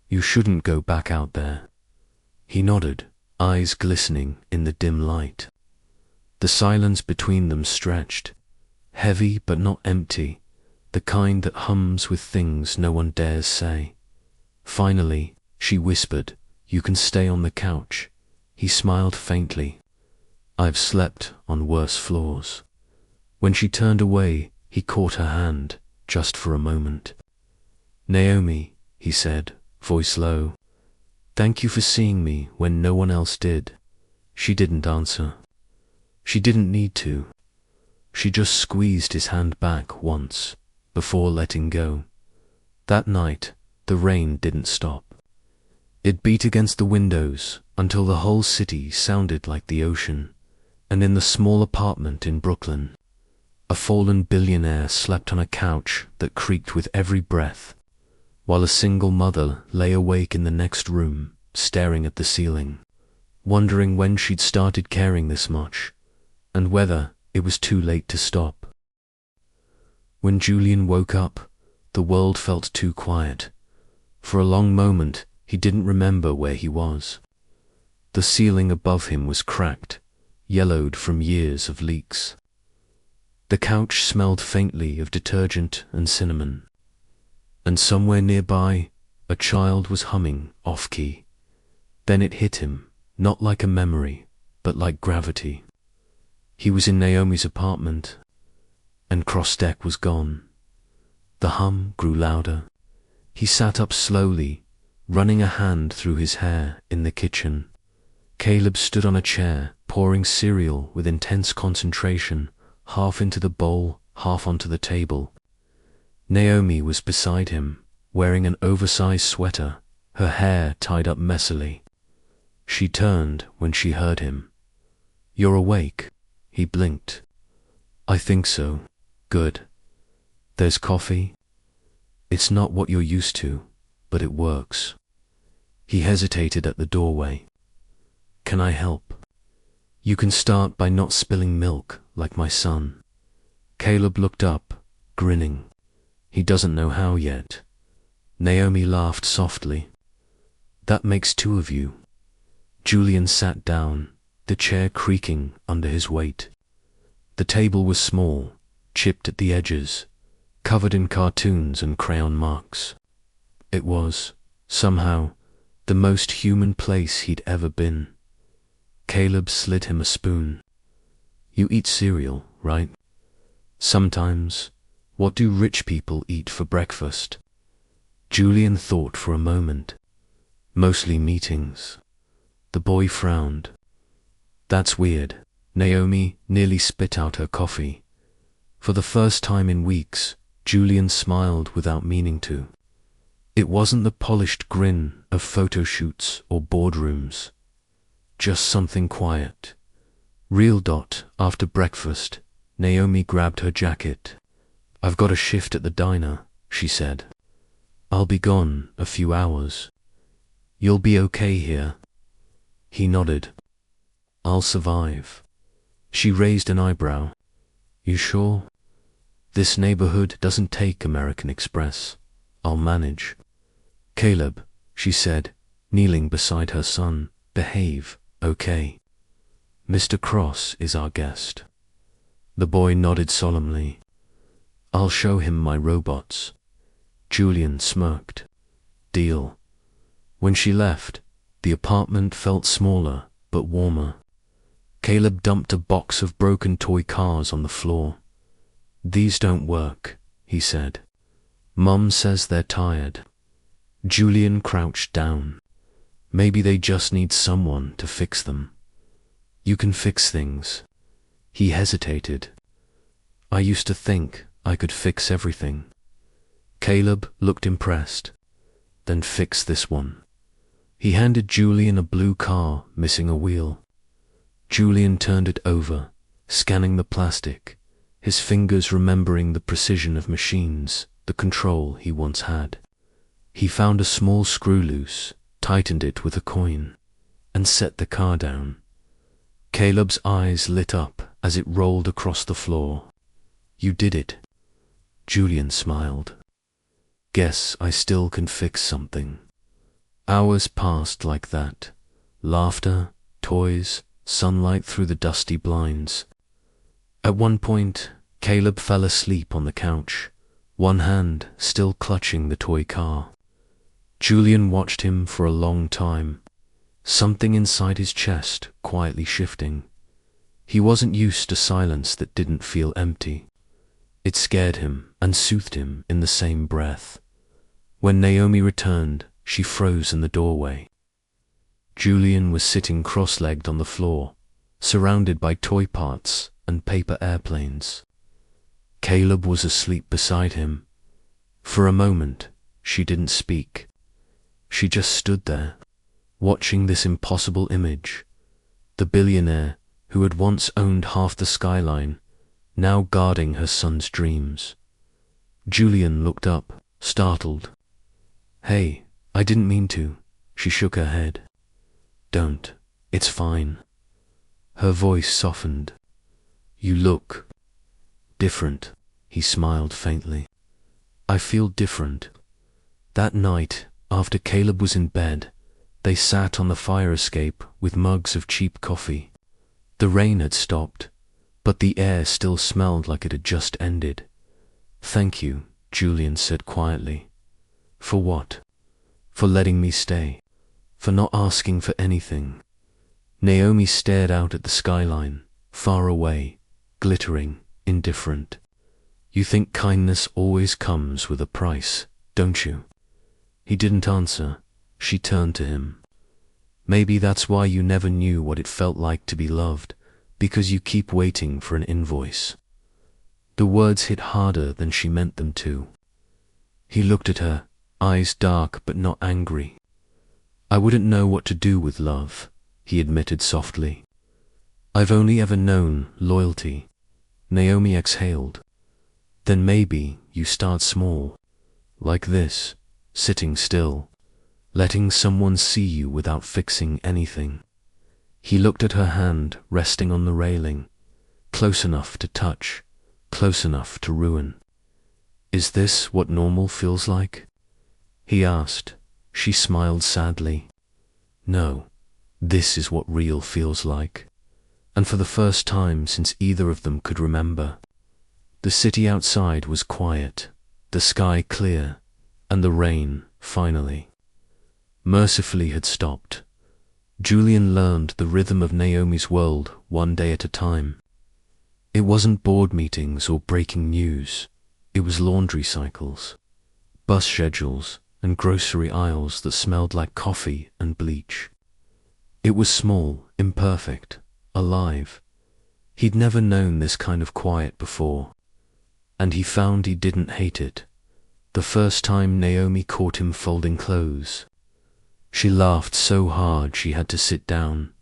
"You shouldn't go back out there." He nodded, eyes glistening in the dim light. The silence between them stretched, heavy but not empty, the kind that hums with things no one dares say. Finally, she whispered, "You can stay on the couch." He smiled faintly. "I've slept on worse floors." When she turned away, he caught her hand, just for a moment. "Naomi," he said, voice low, "thank you for seeing me when no one else did." She didn't answer. She didn't need to. She just squeezed his hand back once, before letting go. That night, the rain didn't stop. It beat against the windows until the whole city sounded like the ocean, and in the small apartment in Brooklyn, a fallen billionaire slept on a couch that creaked with every breath, while a single mother lay awake in the next room, staring at the ceiling, wondering when she'd started caring this much, and whether it was too late to stop. When Julian woke up, the world felt too quiet. For a long moment, he didn't remember where he was. The ceiling above him was cracked, yellowed from years of leaks. The couch smelled faintly of detergent and cinnamon. And somewhere nearby, a child was humming off-key. Then it hit him, not like a memory, but like gravity. He was in Naomi's apartment, and Cross-deck was gone. The hum grew louder. He sat up slowly, running a hand through his hair in the kitchen. Caleb stood on a chair, pouring cereal with intense concentration, half into the bowl, half onto the table. Naomi was beside him, wearing an oversized sweater, her hair tied up messily. She turned when she heard him. "You're awake?" He blinked. "I think so." "Good. There's coffee?" "It's not what you're used to, but it works." He hesitated at the doorway. "Can I help?" "You can start by not spilling milk like my son." Caleb looked up, grinning. "He doesn't know how yet." Naomi laughed softly. "That makes two of you." Julian sat down, the chair creaking under his weight. The table was small, chipped at the edges, covered in cartoons and crayon marks. It was, somehow, the most human place he'd ever been. Caleb slid him a spoon. "You eat cereal, right?" "Sometimes. What do rich people eat for breakfast?" Julian thought for a moment. "Mostly meetings." The boy frowned. "That's weird." Naomi nearly spit out her coffee. For the first time in weeks, Julian smiled without meaning to. It wasn't the polished grin of photo shoots or boardrooms. Just something quiet. "Real Dot, after breakfast." Naomi grabbed her jacket. "I've got a shift at the diner," she said. "I'll be gone a few hours. You'll be okay here?" He nodded. "I'll survive." She raised an eyebrow. "You sure?" "This neighborhood doesn't take American Express. I'll manage." "Caleb," she said, kneeling beside her son, "behave, okay? Mr. Cross is our guest." The boy nodded solemnly. "I'll show him my robots." Julian smirked. "Deal." When she left, the apartment felt smaller but warmer. Caleb dumped a box of broken toy cars on the floor. "These don't work," he said. "Mom says they're tired." Julian crouched down. Maybe they just need someone to fix them. "You can fix things." He hesitated. "I used to think I could fix everything." Caleb looked impressed. "Then fix this one." He handed Julian a blue car missing a wheel. Julian turned it over, scanning the plastic, his fingers remembering the precision of machines, the control he once had. He found a small screw loose, tightened it with a coin, and set the car down. Caleb's eyes lit up as it rolled across the floor. You did it. Julian smiled. Guess I still can fix something. Hours passed like that. Laughter, toys, sunlight through the dusty blinds. At one point, Caleb fell asleep on the couch, one hand still clutching the toy car. Julian watched him for a long time, something inside his chest quietly shifting. He wasn't used to silence that didn't feel empty. It scared him and soothed him in the same breath. When Naomi returned, she froze in the doorway. Julian was sitting cross-legged on the floor, surrounded by toy parts and paper airplanes. Caleb was asleep beside him. For a moment, she didn't speak. She just stood there, watching this impossible image. The billionaire, who had once owned half the skyline, now guarding her son's dreams. Julian looked up, startled. Hey, I didn't mean to. She shook her head. Don't. It's fine. Her voice softened. You look different. He smiled faintly. I feel different. That night, after Caleb was in bed, they sat on the fire escape with mugs of cheap coffee. The rain had stopped, but the air still smelled like it had just ended. Thank you, Julian said quietly. For what? For letting me stay. For not asking for anything. Naomi stared out at the skyline, far away, glittering, indifferent. You think kindness always comes with a price, don't you? He didn't answer. She turned to him. Maybe that's why you never knew what it felt like to be loved, because you keep waiting for an invoice. The words hit harder than she meant them to. He looked at her, eyes dark but not angry. I wouldn't know what to do with love, he admitted softly. I've only ever known loyalty. Naomi exhaled. Then maybe you start small, like this, sitting still, letting someone see you without fixing anything. He looked at her hand resting on the railing, close enough to touch, close enough to ruin. Is this what normal feels like? He asked. She smiled sadly. No, this is what real feels like. And for the first time since either of them could remember. The city outside was quiet, the sky clear, and the rain, finally, mercifully had stopped. Julian learned the rhythm of Naomi's world one day at a time. It wasn't board meetings or breaking news. It was laundry cycles, bus schedules, and grocery aisles that smelled like coffee and bleach. It was small, imperfect, alive. He'd never known this kind of quiet before, and he found he didn't hate it. The first time Naomi caught him folding clothes. She laughed so hard she had to sit down.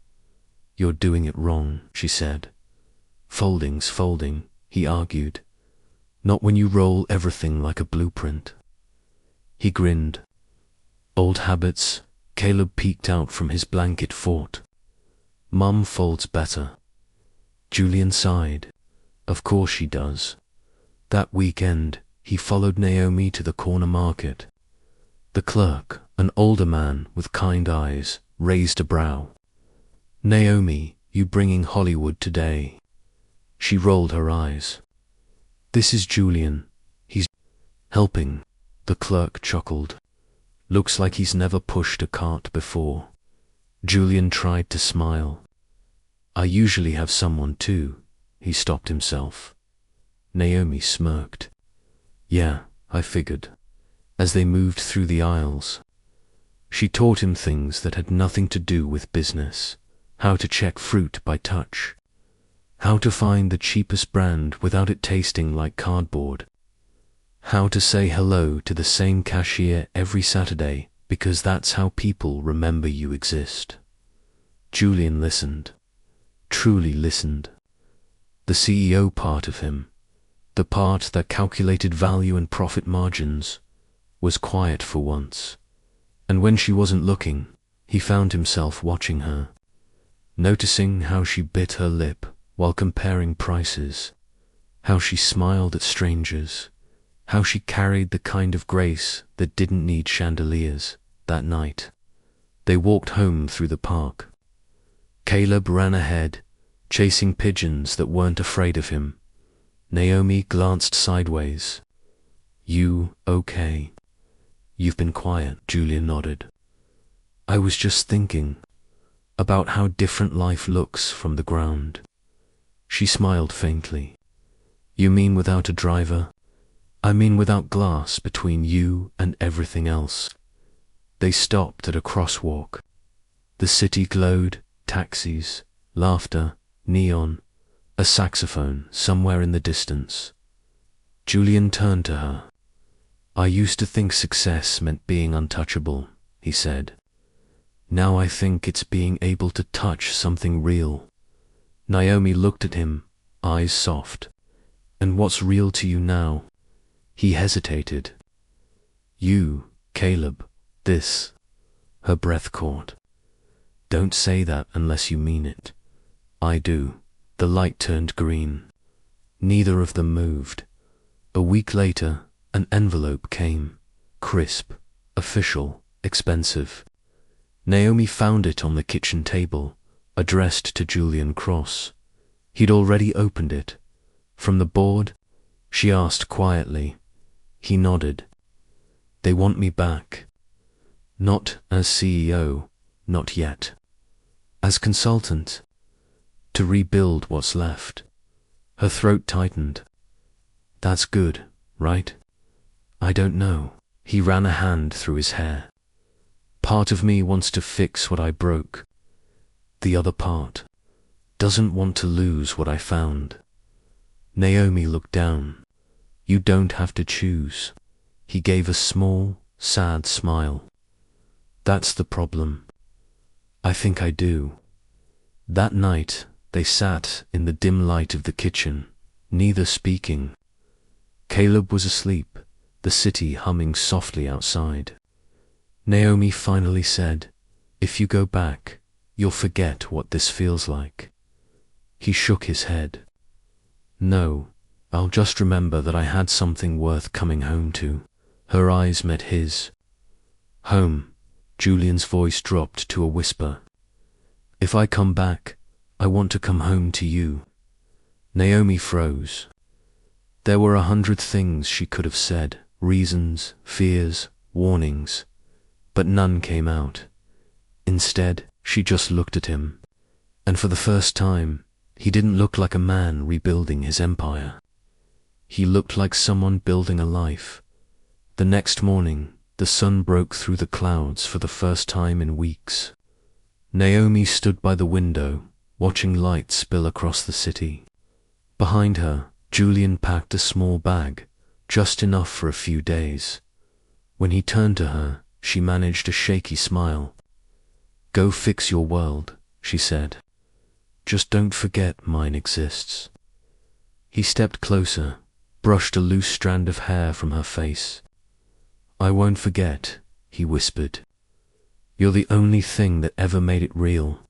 You're doing it wrong, she said. Folding's folding, he argued. Not when you roll everything like a blueprint. He grinned. Old habits, Caleb peeked out from his blanket fort. Mum folds better. Julian sighed. Of course she does. That weekend, he followed Naomi to the corner market. The clerk, an older man with kind eyes, raised a brow. Naomi, you bringing Hollywood today? She rolled her eyes. This is Julian. He's helping. The clerk chuckled. Looks like he's never pushed a cart before. Julian tried to smile. I usually have someone too. He stopped himself. Naomi smirked. Yeah, I figured. As they moved through the aisles, she taught him things that had nothing to do with business. How to check fruit by touch. How to find the cheapest brand without it tasting like cardboard. How to say hello to the same cashier every Saturday because that's how people remember you exist. Julian listened. Truly listened. The CEO part of him, the part that calculated value and profit margins, was quiet for once. And when she wasn't looking, he found himself watching her. noticing how she bit her lip while comparing prices, how she smiled at strangers, how she carried the kind of grace that didn't need chandeliers. That night, they walked home through the park. Caleb ran ahead, chasing pigeons that weren't afraid of him. Naomi glanced sideways. "You okay?" "You've been quiet," Julian nodded. "I was just thinking about how different life looks from the ground." She smiled faintly. "You mean without a driver?" "I mean without glass between you and everything else." They stopped at a crosswalk. The city glowed, taxis, laughter, neon, a saxophone somewhere in the distance. Julian turned to her. "I used to think success meant being untouchable," he said. "Now I think it's being able to touch something real." Naomi looked at him, eyes soft. "And what's real to you now?" He hesitated. "You, Caleb, this." Her breath caught. "Don't say that unless you mean it." "I do." The light turned green. Neither of them moved. A week later, an envelope came. Crisp, official, expensive. Naomi found it on the kitchen table, addressed to Julian Cross. He'd already opened it. "From the board?" she asked quietly. He nodded. "They want me back. Not as CEO, not yet. As consultant. To rebuild what's left." Her throat tightened. "That's good, right?" "I don't know." He ran a hand through his hair. "Part of me wants to fix what I broke. The other part doesn't want to lose what I found." Naomi looked down. "You don't have to choose." He gave a small, sad smile. "That's the problem. I think I do." That night, they sat in the dim light of the kitchen, neither speaking. Caleb was asleep, the city humming softly outside. Naomi finally said, "If you go back, you'll forget what this feels like." He shook his head. "No, I'll just remember that I had something worth coming home to." Her eyes met his. "Home," Julian's voice dropped to a whisper. "If I come back, I want to come home to you." Naomi froze. There were 100 things she could have said, reasons, fears, warnings, but none came out. Instead, she just looked at him, and for the first time, he didn't look like a man rebuilding his empire. He looked like someone building a life. The next morning, the sun broke through the clouds for the first time in weeks. Naomi stood by the window, watching light spill across the city. Behind her, Julian packed a small bag, just enough for a few days. When he turned to her, she managed a shaky smile. "Go fix your world," she said. "Just don't forget mine exists." He stepped closer, brushed a loose strand of hair from her face. "I won't forget," he whispered. "You're the only thing that ever made it real."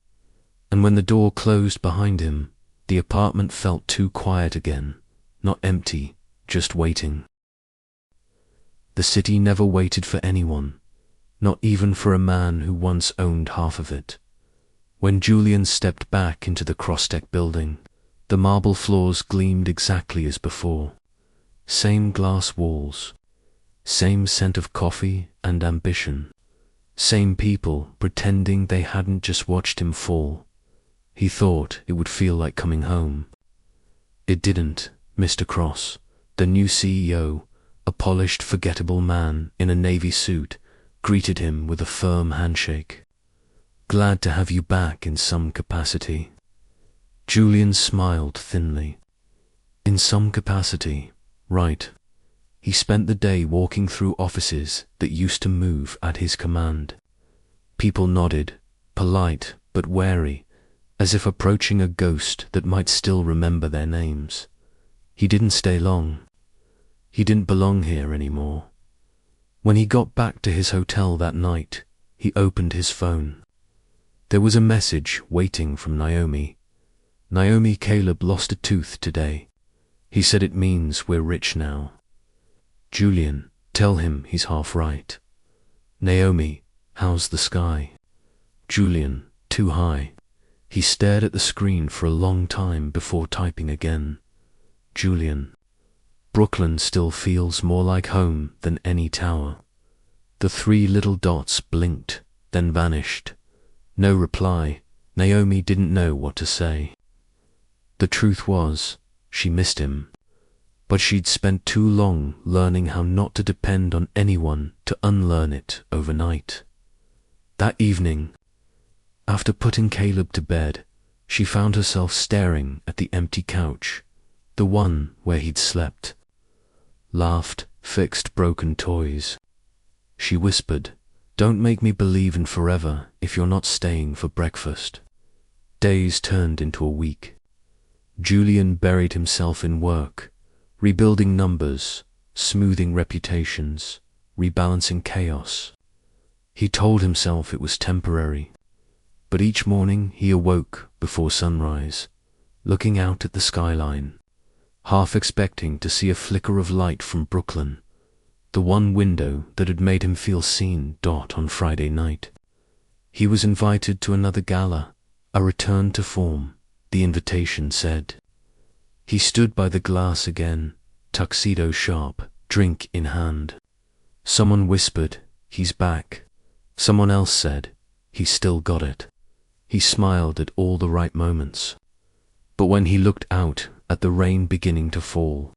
And when the door closed behind him, the apartment felt too quiet again, not empty, just waiting. The city never waited for anyone, not even for a man who once owned half of it. When Julian stepped back into the cross-deck building, the marble floors gleamed exactly as before. Same glass walls, same scent of coffee and ambition, same people pretending they hadn't just watched him fall. He thought it would feel like coming home. It didn't. Mr. Cross, the new CEO, a polished, forgettable man in a navy suit, greeted him with a firm handshake. "Glad to have you back in some capacity." Julian smiled thinly. In some capacity, right. He spent the day walking through offices that used to move at his command. People nodded, polite but wary, as if approaching a ghost that might still remember their names. He didn't stay long. He didn't belong here anymore. When he got back to his hotel that night, he opened his phone. There was a message waiting from Naomi. Naomi, Caleb lost a tooth today. He said it means we're rich now. Julian, tell him he's half right. Naomi, how's the sky? Julian, too high. He stared at the screen for a long time before typing again. Julian, Brooklyn still feels more like home than any tower. The 3 little dots blinked, then vanished. No reply. Naomi didn't know what to say. The truth was, she missed him. But she'd spent too long learning how not to depend on anyone to unlearn it overnight. That evening, after putting Caleb to bed, she found herself staring at the empty couch, the one where he'd slept. Laughed, fixed broken toys. She whispered, "Don't make me believe in forever if you're not staying for breakfast." Days turned into a week. Julian buried himself in work, rebuilding numbers, smoothing reputations, rebalancing chaos. He told himself it was temporary, but each morning he awoke before sunrise, looking out at the skyline, half expecting to see a flicker of light from Brooklyn, the one window that had made him feel seen. On Friday night, he was invited to another gala, a return to form, the invitation said. He stood by the glass again, tuxedo sharp, drink in hand. Someone whispered, "He's back." Someone else said, "He's still got it." He smiled at all the right moments. But when he looked out at the rain beginning to fall,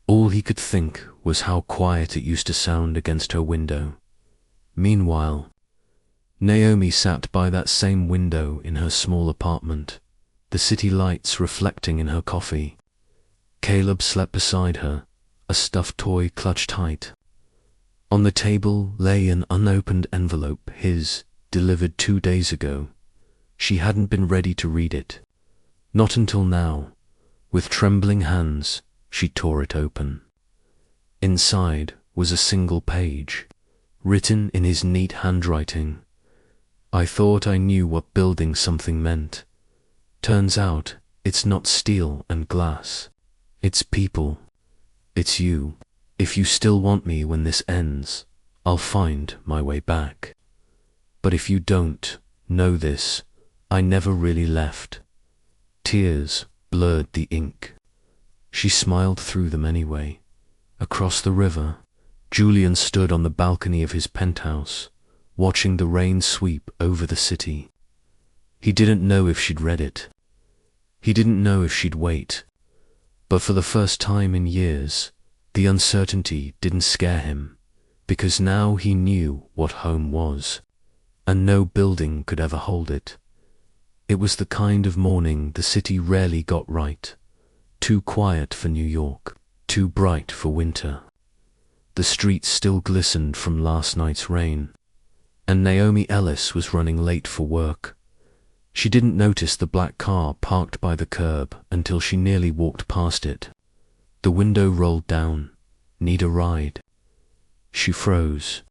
all he could think was how quiet it used to sound against her window. Meanwhile, Naomi sat by that same window in her small apartment, the city lights reflecting in her coffee. Caleb slept beside her, a stuffed toy clutched tight. On the table lay an unopened envelope, his, delivered 2 days ago. She hadn't been ready to read it. Not until now. With trembling hands, she tore it open. Inside was a single page, written in his neat handwriting. "I thought I knew what building something meant. Turns out it's not steel and glass. It's people. It's you. If you still want me when this ends, I'll find my way back. But if you don't, know this, I never really left." Tears blurred the ink. She smiled through them anyway. Across the river, Julian stood on the balcony of his penthouse, watching the rain sweep over the city. He didn't know if she'd read it. He didn't know if she'd wait. But for the first time in years, the uncertainty didn't scare him, because now he knew what home was, and no building could ever hold it. It was the kind of morning the city rarely got right, too quiet for New York, too bright for winter. The streets still glistened from last night's rain, and Naomi Ellis was running late for work. She didn't notice the black car parked by the curb until she nearly walked past it. The window rolled down. "Need a ride?" She froze.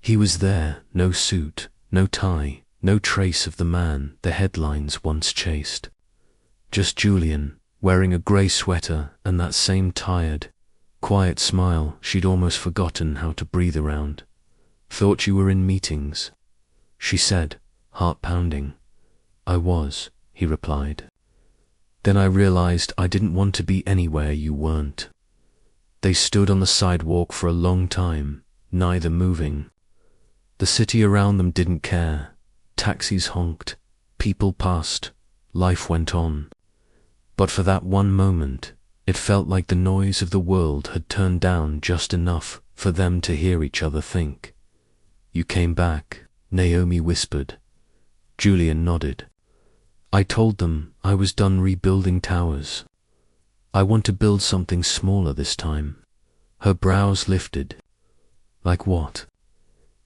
He was there, no suit, no tie, no trace of the man the headlines once chased. Just Julian, wearing a grey sweater and that same tired, quiet smile she'd almost forgotten how to breathe around. "Thought you were in meetings," she said, heart pounding. "I was," he replied. "Then I realized I didn't want to be anywhere you weren't." They stood on the sidewalk for a long time, neither moving. The city around them didn't care. Taxis honked, people passed, life went on. But for that one moment, it felt like the noise of the world had turned down just enough for them to hear each other think. "You came back," Naomi whispered. Julian nodded. "I told them I was done rebuilding towers. I want to build something smaller this time." Her brows lifted. "Like what?"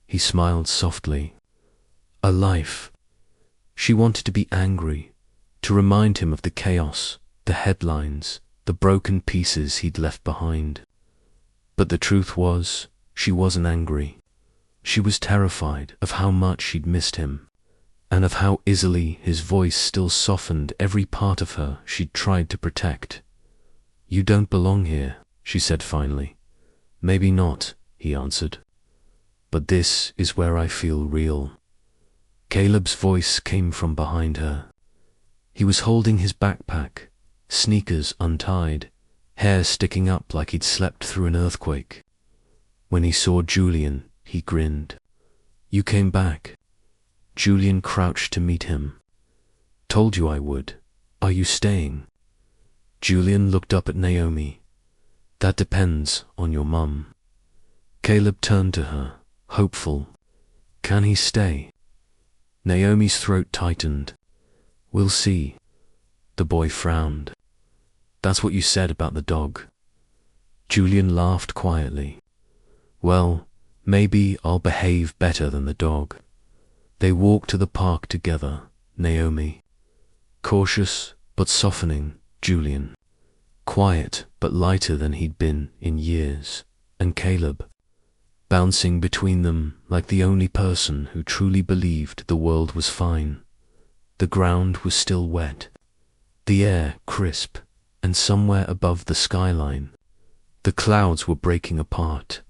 He smiled softly. "A life." She wanted to be angry, to remind him of the chaos, the headlines, the broken pieces he'd left behind. But the truth was, she wasn't angry. She was terrified of how much she'd missed him, and of how easily his voice still softened every part of her she'd tried to protect. "You don't belong here," she said finally. "Maybe not," he answered. "But this is where I feel real." Caleb's voice came from behind her. He was holding his backpack, sneakers untied, hair sticking up like he'd slept through an earthquake. When he saw Julian, he grinned. "You came back." Julian crouched to meet him. "Told you I would. Are you staying?" Julian looked up at Naomi. "That depends on your mum." Caleb turned to her, hopeful. "Can he stay?" Naomi's throat tightened. "We'll see." The boy frowned. "That's what you said about the dog." Julian laughed quietly. "Well, maybe I'll behave better than the dog." They walked to the park together, Naomi. Cautious but softening, Julian. Quiet but lighter than he'd been in years, and Caleb, bouncing between them like the only person who truly believed the world was fine. The ground was still wet, the air crisp, and somewhere above the skyline, the clouds were breaking apart.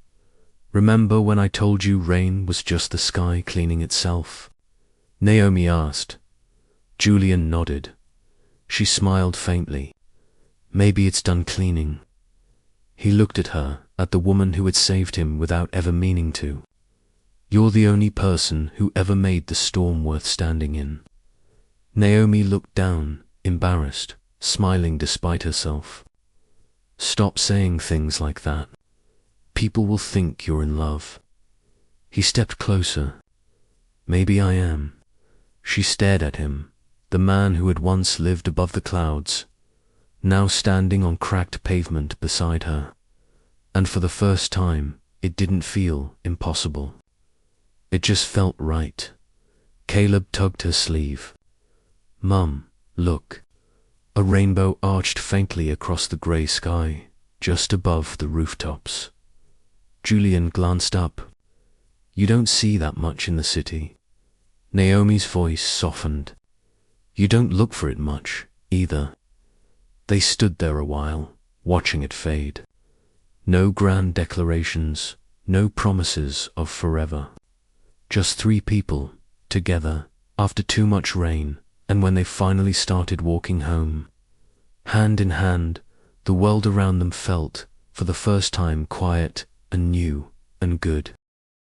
"Remember when I told you rain was just the sky cleaning itself?" Naomi asked. Julian nodded. She smiled faintly. "Maybe it's done cleaning." He looked at her, at the woman who had saved him without ever meaning to. "You're the only person who ever made the storm worth standing in." Naomi looked down, embarrassed, smiling despite herself. "Stop saying things like that. People will think you're in love." He stepped closer. "Maybe I am." She stared at him, the man who had once lived above the clouds, now standing on cracked pavement beside her. And for the first time, it didn't feel impossible. It just felt right. Caleb tugged her sleeve. "Mum, look." A rainbow arched faintly across the grey sky, just above the rooftops. Julian glanced up. "You don't see that much in the city." Naomi's voice softened. "You don't look for it much, either." They stood there a while, watching it fade. No grand declarations, no promises of forever. Just three people, together, after too much rain, and when they finally started walking home. Hand in hand, the world around them felt, for the first time, quiet and new and good.